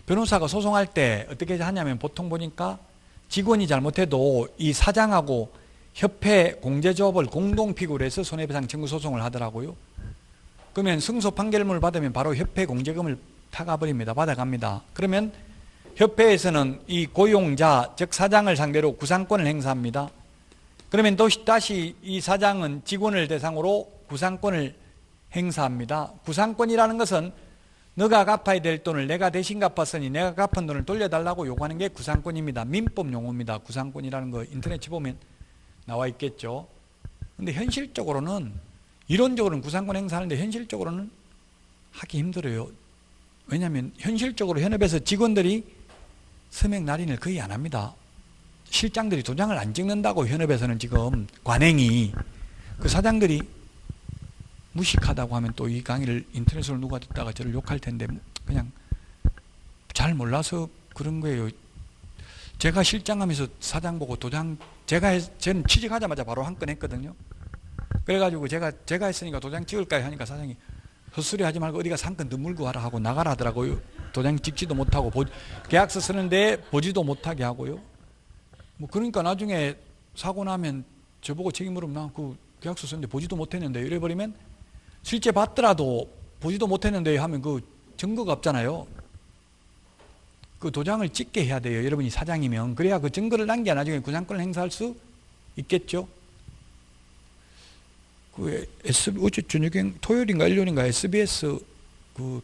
변호사가 소송할 때 어떻게 하냐면, 보통 보니까 직원이 잘못해도 이 사장하고 협회 공제조합을 공동 피고로 해서 손해배상 청구 소송을 하더라고요. 그러면 승소 판결문을 받으면 바로 협회 공제금을 타가버립니다. 받아갑니다. 그러면 협회에서는 이 고용자, 즉 사장을 상대로 구상권을 행사합니다. 그러면 다시 이 사장은 직원을 대상으로 구상권을 행사합니다. 구상권이라는 것은 너가 갚아야 될 돈을 내가 대신 갚았으니 내가 갚은 돈을 돌려달라고 요구하는 게 구상권입니다. 민법 용어입니다. 구상권이라는 거 인터넷에 보면 나와 있겠죠. 근데 현실적으로는, 이론적으로는 구상권 행사하는데 현실적으로는 하기 힘들어요. 왜냐하면 현실적으로 현업에서 직원들이 서명 날인을 거의 안 합니다. 실장들이 도장을 안 찍는다고 현업에서는 지금 관행이. 그 사장들이 무식하다고 하면 또 이 강의를 인터넷으로 누가 듣다가 저를 욕할 텐데, 그냥 잘 몰라서 그런 거예요. 제가 실장하면서 사장 보고 도장, 저는 취직하자마자 바로 한 건 했거든요. 그래가지고 제가 했으니까 도장 찍을까요 하니까 사장이 헛소리 하지 말고 어디가 상권 더 물고 와라 하고 나가라 하더라고요. 도장 찍지도 못하고 계약서 쓰는데 보지도 못하게 하고요. 뭐 그러니까 나중에 사고 나면 저보고 책임 물으면 나 그 계약서 썼는데 보지도 못했는데 이래버리면, 실제 봤더라도 보지도 못했는데 하면 그 증거가 없잖아요. 그 도장을 찍게 해야 돼요. 여러분이 사장이면. 그래야 그 증거를 남겨야 나중에 구상권을 행사할 수 있겠죠. 그 어제 저녁에 토요일인가 일요일인가 SBS 그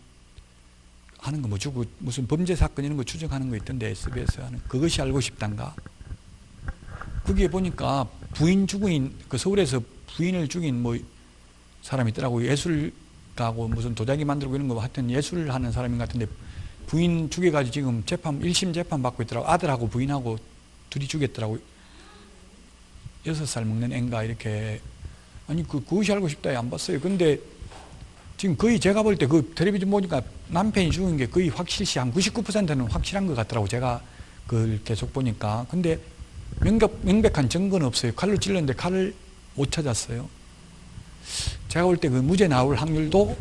하는 거 뭐죠? 그 무슨 범죄 사건 이런 거 추적하는 거 있던데 SBS 하는 그것이 알고 싶단가? 거기에 보니까 부인 죽인 그 서울에서 부인을 죽인 뭐 사람이 있더라고요. 예술가고 무슨 도자기 만들고 이런 거 하여튼 예술을 하는 사람인 것 같은데 부인 죽여가지고 지금 재판 1심 재판 받고 있더라고. 아들하고 부인하고 둘이 죽였더라고요. 6살 먹는 앤가 이렇게. 아니 그것이 알고 싶다 안 봤어요. 근데 지금 거의 제가 볼 때 그 텔레비전 보니까 남편이 죽은 게 거의 확실시 한 99%는 확실한 것 같더라고. 제가 그걸 계속 보니까. 근데 명백한 증거는 없어요. 칼로 찔렀는데 칼을 못 찾았어요. 제가 볼 때 그 무죄 나올 확률도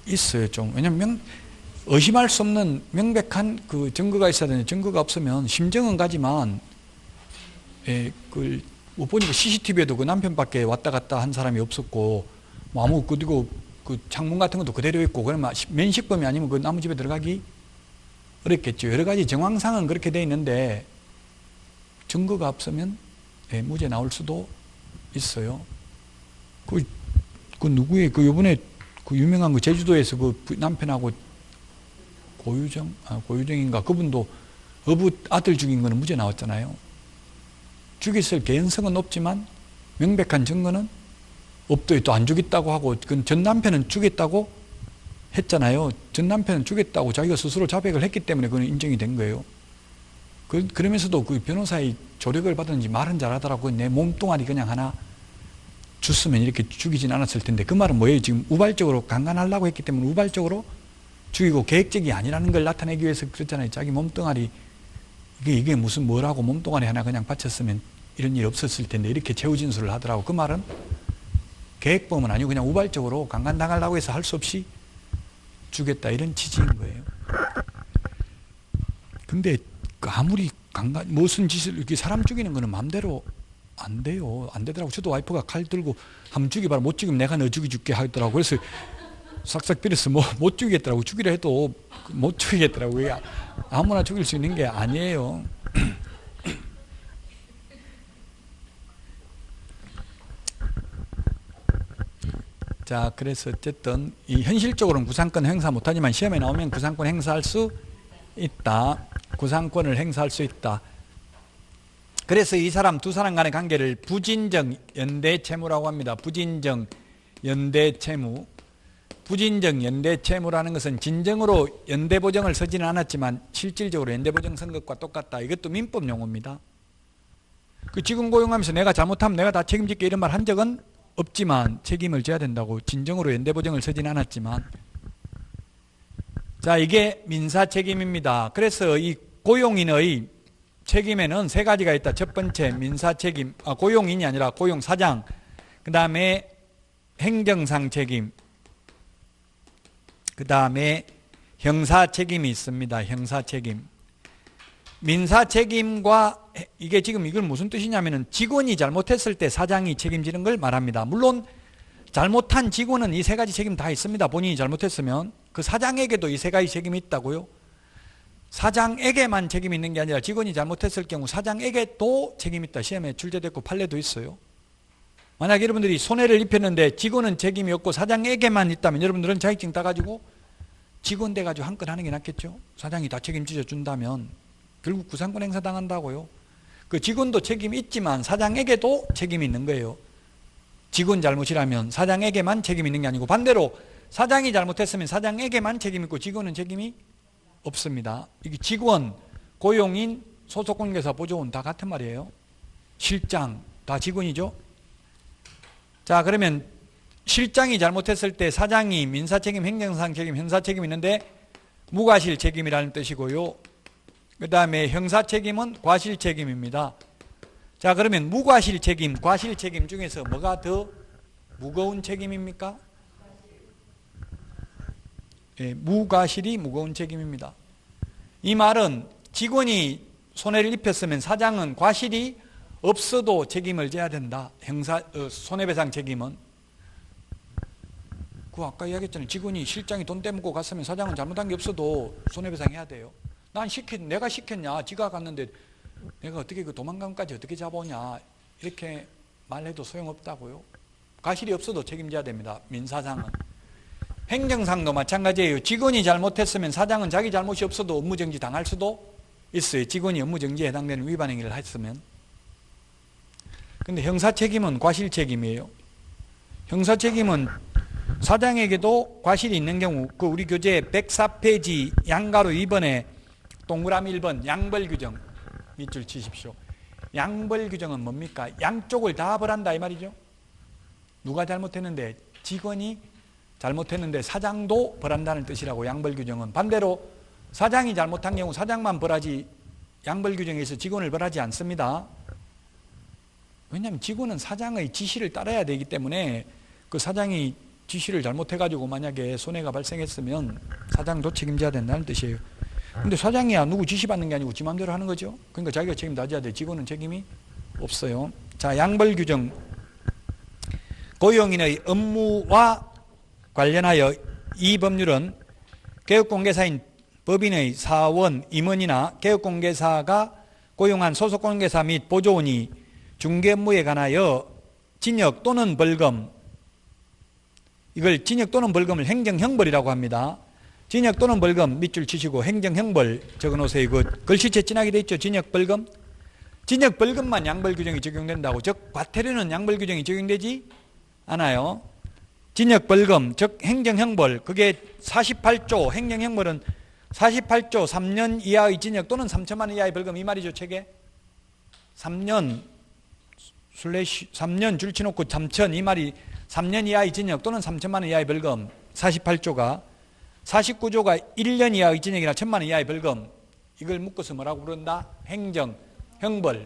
있어요. 좀. 왜냐면 의심할 수 없는 명백한 그 증거가 있어야 되는데 증거가 없으면 심증은 가지만 그걸 뭐 보니까 CCTV에도 그 남편밖에 왔다 갔다 한 사람이 없었고 뭐 아무 그리고 그 창문 같은 것도 그대로 있고 그러면 면식범이 아니면 그 나무 집에 들어가기 어렵겠죠. 여러 가지 정황상은 그렇게 돼 있는데 증거가 없으면 무죄 나올 수도 있어요. 그 누구의 그 요번에 그 유명한 그 제주도에서 그 남편하고 고유정인가 그분도 어부 아들 죽인 거는 무죄 나왔잖아요. 죽였을 개연성은 높지만 명백한 증거는 없더니 또 안 죽였다고 하고 그 전 남편은 죽였다고 했잖아요. 전 남편은 죽였다고 자기가 스스로 자백을 했기 때문에 그건 인정이 된 거예요. 그러면서도 그 변호사의 조력을 받았는지 말은 잘하더라고요. 내 몸뚱아리 그냥 하나 줬으면 이렇게 죽이진 않았을 텐데 그 말은 뭐예요? 지금 우발적으로 강간하려고 했기 때문에 우발적으로 죽이고 계획적이 아니라는 걸 나타내기 위해서 그랬잖아요. 자기 몸뚱아리 이게 무슨 뭐라고 몸뚱아리 하나 그냥 바쳤으면 이런 일이 없었을 텐데 이렇게 최후 진술을 하더라고. 그 말은 계획범은 아니고 그냥 우발적으로 강간당하려고 해서 할 수 없이 죽였다 이런 취지인 거예요. 근데 아무리 무슨 짓을 이렇게 사람 죽이는 거는 마음대로 안 돼요. 안 되더라고. 저도 와이프가 칼 들고 한번 죽여봐라. 못 죽이면 내가 너 죽여줄게 하더라고. 그래서 싹싹 빌어서 못 죽이겠더라고. 죽이려 해도 못 죽이겠더라고. 아무나 죽일 수 있는 게 아니에요. 자, 그래서 어쨌든 이 현실적으로는 구상권 행사 못하지만 시험에 나오면 구상권 행사할 수 있다. 구상권을 행사할 수 있다. 그래서 이 사람 두 사람 간의 관계를 부진정 연대채무라고 합니다. 부진정 연대채무. 부진정 연대채무라는 것은 진정으로 연대보증을 서지는 않았지만 실질적으로 연대보증 선 것과 똑같다. 이것도 민법 용어입니다. 그 직원 고용하면서 내가 잘못하면 내가 다 책임질게 이런 말 한 적은 없지만 책임을 져야 된다고. 진정으로 연대보증을 서지는 않았지만. 자, 이게 민사책임입니다. 그래서 이 고용인의 책임에는 세 가지가 있다. 첫 번째 민사책임, 고용인이 아니라 고용사장. 그 다음에 행정상 책임. 그 다음에 형사책임이 있습니다. 형사책임. 민사책임과 이게 지금 이건 무슨 뜻이냐면은 직원이 잘못했을 때 사장이 책임지는 걸 말합니다. 물론 잘못한 직원은 이 세 가지 책임 다 있습니다. 본인이 잘못했으면 그 사장에게도 이 세 가지 책임이 있다고요. 사장에게만 책임이 있는 게 아니라 직원이 잘못했을 경우 사장에게도 책임이 있다. 시험에 출제됐고 판례도 있어요. 만약 여러분들이 손해를 입혔는데 직원은 책임이 없고 사장에게만 있다면 여러분들은 자격증 따가지고 직원 돼가지고 한 건 하는 게 낫겠죠. 사장이 다 책임져 준다면 결국 구상권 행사 당한다고요. 그 직원도 책임이 있지만 사장에게도 책임이 있는 거예요. 직원 잘못이라면 사장에게만 책임이 있는 게 아니고 반대로 사장이 잘못했으면 사장에게만 책임이 있고 직원은 책임이 없습니다. 이게 직원, 고용인, 소속공인회사 보조원 다 같은 말이에요. 실장 다 직원이죠. 자, 그러면 실장이 잘못했을 때 사장이 민사책임, 행정상 책임, 형사책임이 있는데 무과실 책임이라는 뜻이고요. 그 다음에 형사책임은 과실책임입니다. 자, 그러면 무과실 책임, 과실 책임 중에서 뭐가 더 무거운 책임입니까? 예, 무과실이 무거운 책임입니다. 이 말은 직원이 손해를 입혔으면 사장은 과실이 없어도 책임을 져야 된다. 손해배상 책임은. 그 아까 이야기했잖아요. 직원이 실장이 돈 떼먹고 갔으면 사장은 잘못한 게 없어도 손해배상해야 돼요. 내가 시켰냐? 지가 갔는데 내가 어떻게 그 도망감까지 어떻게 잡아오냐? 이렇게 말해도 소용없다고요. 과실이 없어도 책임져야 됩니다. 민사상은. 행정상도 마찬가지예요. 직원이 잘못했으면 사장은 자기 잘못이 없어도 업무정지 당할 수도 있어요. 직원이 업무정지에 해당되는 위반 행위를 했으면. 근데 형사책임은 과실책임이에요. 형사책임은 사장에게도 과실이 있는 경우, 그 우리 교재 104페이지 양가로 2번에 동그라미 1번 양벌규정 밑줄 치십시오. 양벌규정은 뭡니까? 양쪽을 다 벌한다 이 말이죠. 누가 잘못했는데 직원이 잘못했는데 사장도 벌한다는 뜻이라고. 양벌규정은 반대로 사장이 잘못한 경우 사장만 벌하지 양벌규정에서 직원을 벌하지 않습니다. 왜냐하면 직원은 사장의 지시를 따라야 되기 때문에 그 사장이 지시를 잘못해가지고 만약에 손해가 발생했으면 사장도 책임져야 된다는 뜻이에요. 근데 사장이야 누구 지시받는 게 아니고 지 맘대로 하는 거죠. 그러니까 자기가 책임 다져야 돼. 직원은 책임이 없어요. 자, 양벌규정. 고용인의 업무와 관련하여 이 법률은 개업공개사인 법인의 사원, 임원이나 개업공개사가 고용한 소속공개사 및 보조원이 중개업무에 관하여 징역 또는 벌금, 이걸 징역 또는 벌금을 행정형벌이라고 합니다. 징역 또는 벌금 밑줄 치시고 행정형벌 적어놓으세요. 그 글씨체 진하게 돼 있죠. 징역벌금. 징역벌금만 양벌규정이 적용된다고. 즉 과태료는 양벌규정이 적용되지 않아요. 징역벌금 즉 행정형벌, 그게 48조, 행정형벌은 48조 3년 이하의 징역 또는 3천만 원 이하의 벌금 이 말이죠. 책에 3년 줄치놓고 3천 이 말이 3년 이하의 징역 또는 3천만 원 이하의 벌금. 48조가 49조가 1년 이하의 징역이나 1천만 원 이하의 벌금. 이걸 묶어서 뭐라고 부른다? 행정형벌.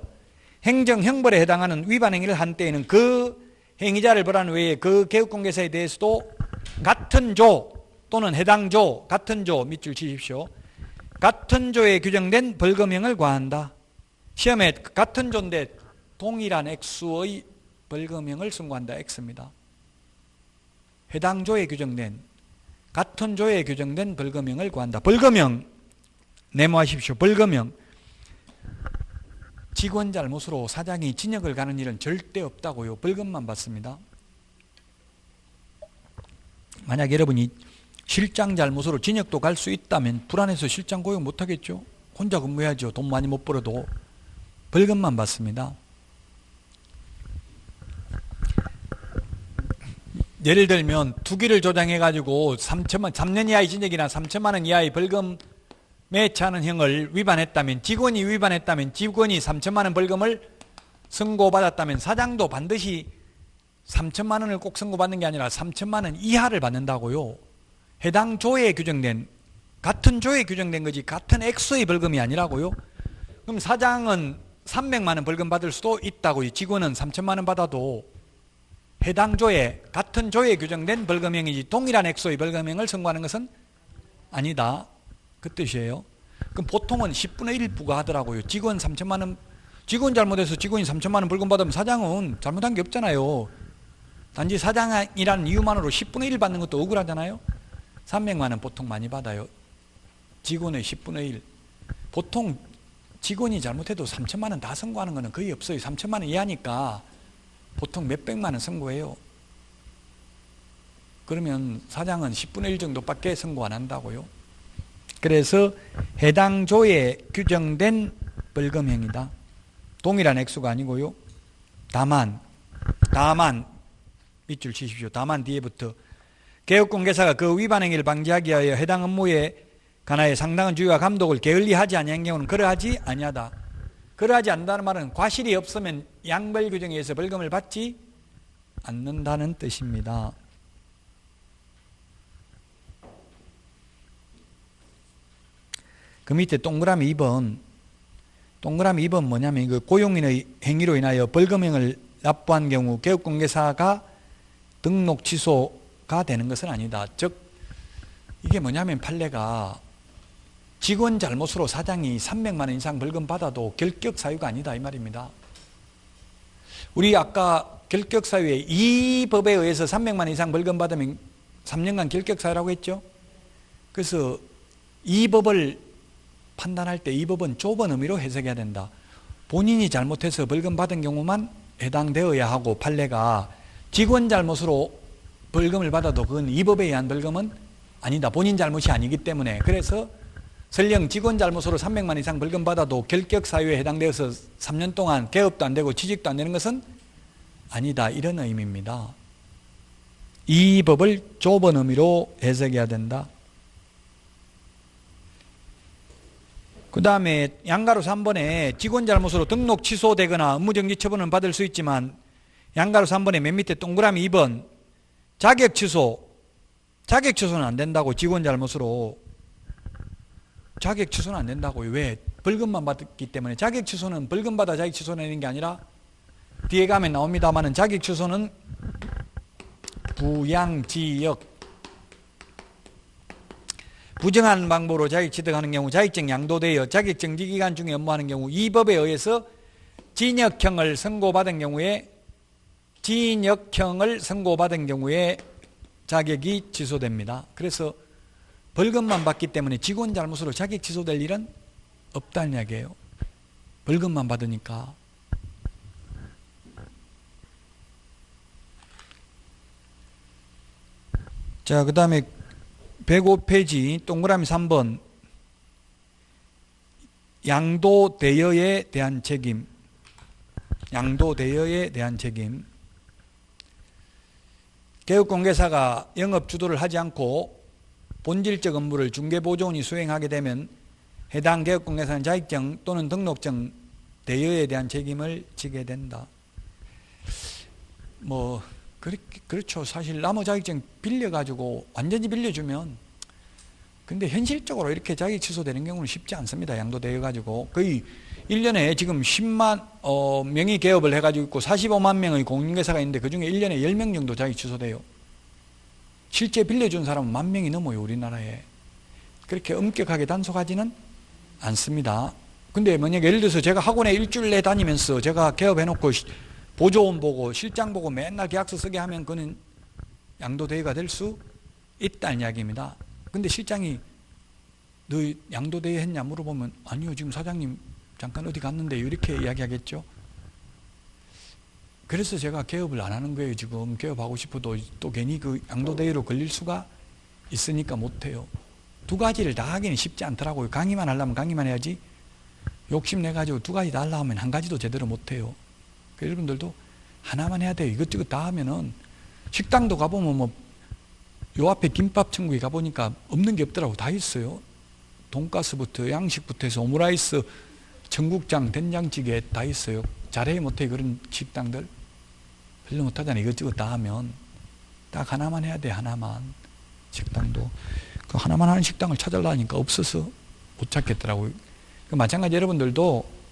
행정형벌에 해당하는 위반 행위를 한 때에는 그 행위자를 벌한 외에 그 개업공개사에 대해서도 같은 조 또는 해당 조, 같은 조 밑줄 치십시오. 같은 조에 규정된 벌금형을 과한다. 시험에 같은 조인데 동일한 액수의 벌금형을 선고한다. X입니다. 해당 조에 규정된, 같은 조에 규정된 벌금형을 구한다. 벌금형 메모하십시오. 벌금형. 직원 잘못으로 사장이 징역을 가는 일은 절대 없다고요. 벌금만 받습니다. 만약 여러분이 실장 잘못으로 징역도 갈 수 있다면 불안해서 실장 고용 못하겠죠. 혼자 근무해야죠. 돈 많이 못 벌어도. 벌금만 받습니다. 예를 들면 투기를 조장해가지고 3년 이하의 징역이나 3천만 원 이하의 벌금에 차는 형을 위반했다면, 직원이 위반했다면 직원이 3천만 원 벌금을 선고받았다면 사장도 반드시 3천만 원을 꼭 선고받는 게 아니라 3천만 원 이하를 받는다고요. 해당 조에 규정된, 같은 조에 규정된 거지 같은 액수의 벌금이 아니라고요. 그럼 사장은 300만 원 벌금 받을 수도 있다고요. 직원은 3천만 원 받아도 해당 조에, 같은 조에 규정된 벌금형이지 동일한 액수의 벌금형을 선고하는 것은 아니다. 그 뜻이에요. 그럼 보통은 10분의 1 부과하더라고요. 직원 3천만 원, 직원 잘못해서 직원이 3천만 원 벌금 받으면 사장은 잘못한 게 없잖아요. 단지 사장이라는 이유만으로 10분의 1 받는 것도 억울하잖아요. 300만 원 보통 많이 받아요. 직원의 10분의 1. 보통 직원이 잘못해도 3천만 원 다 선고하는 거는 거의 없어요. 3천만 원 이하니까 보통 몇백만 원 선고해요. 그러면 사장은 10분의 1 정도밖에 선고 안 한다고요. 그래서 해당 조에 규정된 벌금형이다. 동일한 액수가 아니고요. 다만 밑줄 치십시오. 다만 뒤에부터 개업공개사가 그 위반 행위를 방지하기 위하여 해당 업무에 관하여 상당한 주의와 감독을 게을리하지 아니한 경우는 그러하지 아니하다. 그러하지 않는다는 말은 과실이 없으면 양벌 규정에 의해서 벌금을 받지 않는다는 뜻입니다. 그 밑에 동그라미 2번. 동그라미 2번 뭐냐면 그 고용인의 행위로 인하여 벌금형을 납부한 경우 개업공개사가 등록 취소가 되는 것은 아니다. 즉 이게 뭐냐면 판례가 직원 잘못으로 사장이 300만 원 이상 벌금 받아도 결격 사유가 아니다 이 말입니다. 우리 아까 결격 사유에 이 법에 의해서 300만 원 이상 벌금 받으면 3년간 결격 사유라고 했죠. 그래서 이 법을 판단할 때 이 법은 좁은 의미로 해석해야 된다. 본인이 잘못해서 벌금 받은 경우만 해당되어야 하고, 판례가 직원 잘못으로 벌금을 받아도 그건 이 법에 의한 벌금은 아니다. 본인 잘못이 아니기 때문에. 그래서 설령 직원 잘못으로 300만 이상 벌금 받아도 결격 사유에 해당되어서 3년 동안 개업도 안 되고 취직도 안 되는 것은 아니다. 이런 의미입니다. 이 법을 좁은 의미로 해석해야 된다. 그 다음에 양가로 3번에 직원 잘못으로 등록 취소되거나 업무정지 처분은 받을 수 있지만 양가로 3번에 맨 밑에 동그라미 2번 자격 취소는 안 된다고. 직원 잘못으로 자격 취소는 안 된다고요. 왜? 벌금만 받기 때문에. 자격 취소는 벌금 받아 자격 취소내는 게 아니라 뒤에 가면 나옵니다만은 자격 취소는 부양지역 부정한 방법으로 자격 취득하는 경우 자격증 양도되어 자격정지 기간 중에 업무하는 경우 이 법에 의해서 징역형을 선고받은 경우에 자격이 취소됩니다. 그래서 벌금만 받기 때문에 직원 잘못으로 자격 취소될 일은 없다는 이야기예요. 벌금만 받으니까. 자, 그 다음에 105페이지 동그라미 3번 양도대여에 대한 책임. 양도대여에 대한 책임. 개업공개사가 영업 주도를 하지 않고 본질적 업무를 중개보조원이 수행하게 되면 해당 개업공개사는 자격증 또는 등록증 대여에 대한 책임을 지게 된다. 그렇죠. 사실 남의 자격증 빌려가지고 완전히 빌려주면, 근데 현실적으로 이렇게 자격 취소되는 경우는 쉽지 않습니다. 양도되어가지고 거의 1년에 지금 10만 명이 개업을 해가지고 있고 45만 명의 공인중개사가 있는데 그 중에 1년에 10명 정도 자격 취소돼요. 실제 빌려준 사람은 10,000명이 넘어요. 우리나라에. 그렇게 엄격하게 단속하지는 않습니다. 근데 만약에 예를 들어서 제가 학원에 일주일 내 다니면서 제가 개업해놓고 보조원 보고 실장 보고 맨날 계약서 쓰게 하면 그는 양도대여가 될 수 있다는 이야기입니다. 근데 실장이 너 양도대여 했냐 물어보면 아니요 지금 사장님 잠깐 어디 갔는데요 이렇게 이야기하겠죠. 그래서 제가 개업을 안 하는 거예요. 지금 개업하고 싶어도 또 괜히 그 양도대여로 걸릴 수가 있으니까 못해요. 두 가지를 다 하기는 쉽지 않더라고요. 강의만 하려면 강의만 해야지 욕심내가지고 두 가지 다 하려고 하면 한 가지도 제대로 못해요. 여러분들도 하나만 해야 돼요. 이것저것 다 하면은 식당도 가보면 요 앞에 김밥 천국에 가보니까 없는 게 없더라고. 다 있어요. 돈가스부터 양식부터 해서 오므라이스, 청국장, 된장찌개 다 있어요. 잘해 못해 그런 식당들 별로 못하잖아요. 이것저것 다 하면 딱 하나만 해야 돼. 하나만. 식당도 그 하나만 하는 식당을 찾으려니까 없어서 못 찾겠더라고요. 마찬가지 여러분들도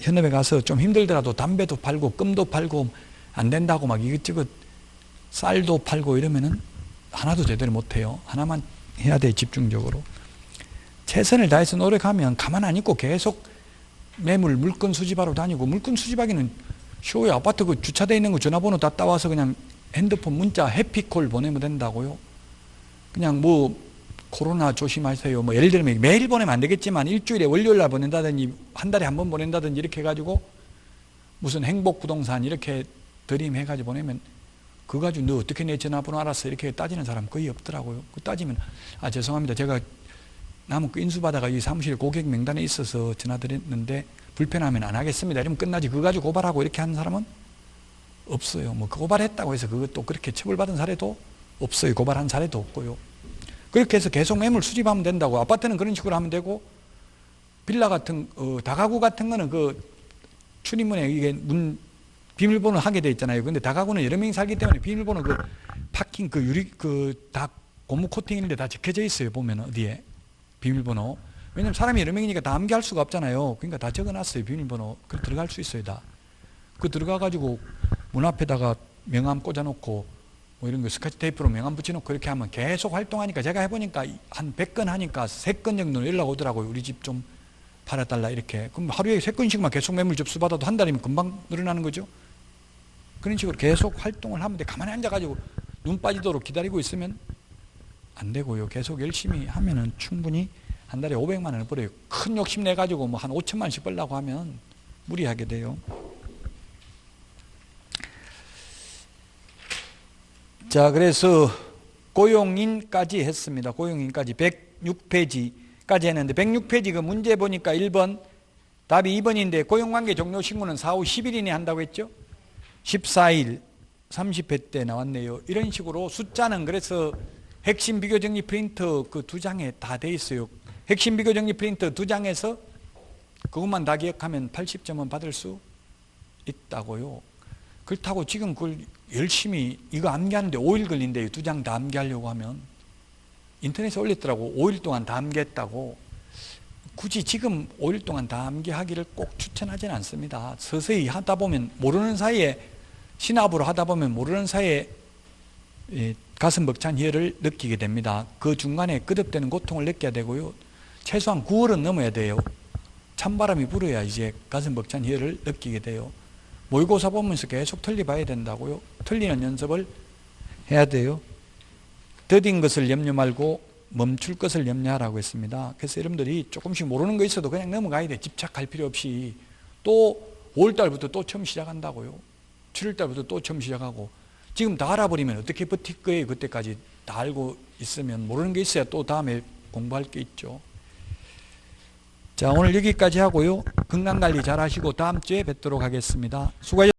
현업에 가서 좀 힘들더라도 담배도 팔고 껌도 팔고 안 된다고 막 이것저것 쌀도 팔고 이러면은 하나도 제대로 못해요. 하나만 해야 돼. 집중적으로 최선을 다해서 노력하면 가만 안 있고 계속 매물 물건 수집하러 다니고, 물건 수집하기는 쉬워요. 아파트 그 주차되어 있는 거 전화번호 다 따와서 그냥 핸드폰 문자 해피콜 보내면 된다고요. 그냥 코로나 조심하세요. 예를 들면 매일 보내면 안 되겠지만 일주일에 월요일날 보낸다든지 한 달에 한 번 보낸다든지 이렇게 해가지고 무슨 행복부동산 이렇게 드림해가지고 보내면 그거 가지고 너 어떻게 내 전화번호 알았어? 이렇게 따지는 사람 거의 없더라고요. 그 따지면 죄송합니다. 제가 남은 인수받아가 이 사무실 고객 명단에 있어서 전화드렸는데 불편하면 안 하겠습니다. 이러면 끝나지. 그거 가지고 고발하고 이렇게 하는 사람은 없어요. 그 고발했다고 해서 그것도 그렇게 처벌받은 사례도 없어요. 고발한 사례도 없고요. 그렇게 해서 계속 매물 수집하면 된다고. 아파트는 그런 식으로 하면 되고, 빌라 같은 다가구 같은 거는 그 출입문에 이게 비밀번호 하게 돼 있잖아요. 근데 다가구는 여러 명이 살기 때문에 비밀번호 그 파킹 그 유리 다 고무 코팅인데 다 적혀져 있어요. 보면 어디에 비밀번호. 왜냐면 사람이 여러 명이니까 다 암기할 수가 없잖아요. 그러니까 다 적어놨어요. 비밀번호. 그 들어갈 수 있어요. 다. 그 들어가가지고 문 앞에다가 명함 꽂아놓고 이런 거 스카치 테이프로 명함 붙여놓고 이렇게 하면 계속 활동하니까, 제가 해보니까 한 100건 하니까 3건 정도는 연락 오더라고요. 우리 집 좀 팔아달라 이렇게. 그럼 하루에 3건씩만 계속 매물 접수받아도 한 달이면 금방 늘어나는 거죠. 그런 식으로 계속 활동을 하면 돼. 가만히 앉아가지고 눈 빠지도록 기다리고 있으면 안 되고요. 계속 열심히 하면은 충분히 한 달에 500만 원을 벌어요. 큰 욕심 내가지고 한 5천만 원씩 벌려고 하면 무리하게 돼요. 자, 그래서 고용인까지 했습니다. 고용인까지 106페이지까지 했는데 106페이지 그 문제 보니까 1번 답이 2번인데 고용관계 종료 신고는 4후 10일 이내 한다고 했죠. 14일 30회 때 나왔네요. 이런 식으로 숫자는 그래서 핵심 비교정리 프린터 그 2장에 다 돼 있어요. 핵심 비교정리 프린터 2장에서 그것만 다 기억하면 80점은 받을 수 있다고요. 그렇다고 지금 그걸 열심히 이거 암기하는데 5일 걸린대요. 2장 다 암기하려고 하면. 인터넷에 올렸더라고. 5일 동안 다 암기했다고. 굳이 지금 5일 동안 다 암기하기를 꼭 추천하지는 않습니다. 서서히 하다 보면 모르는 사이에 신압으로 하다 보면 모르는 사이에 가슴 벅찬 희열을 느끼게 됩니다. 그 중간에 끄덕대는 고통을 느껴야 되고요. 최소한 9월은 넘어야 돼요. 찬바람이 불어야 이제 가슴 벅찬 희열을 느끼게 돼요. 모의고사 보면서 계속 틀려봐야 된다고요. 틀리는 연습을 해야 돼요. 더딘 것을 염려 말고 멈출 것을 염려하라고 했습니다. 그래서 여러분들이 조금씩 모르는 거 있어도 그냥 넘어가야 돼. 집착할 필요 없이. 또 5월달부터 또 처음 시작한다고요. 7월달부터 또 처음 시작하고. 지금 다 알아버리면 어떻게 버틸 거예요. 그때까지 다 알고 있으면. 모르는 게 있어야 또 다음에 공부할 게 있죠. 자, 오늘 여기까지 하고요. 건강관리 잘 하시고 다음 주에 뵙도록 하겠습니다. 수고하셨습니다.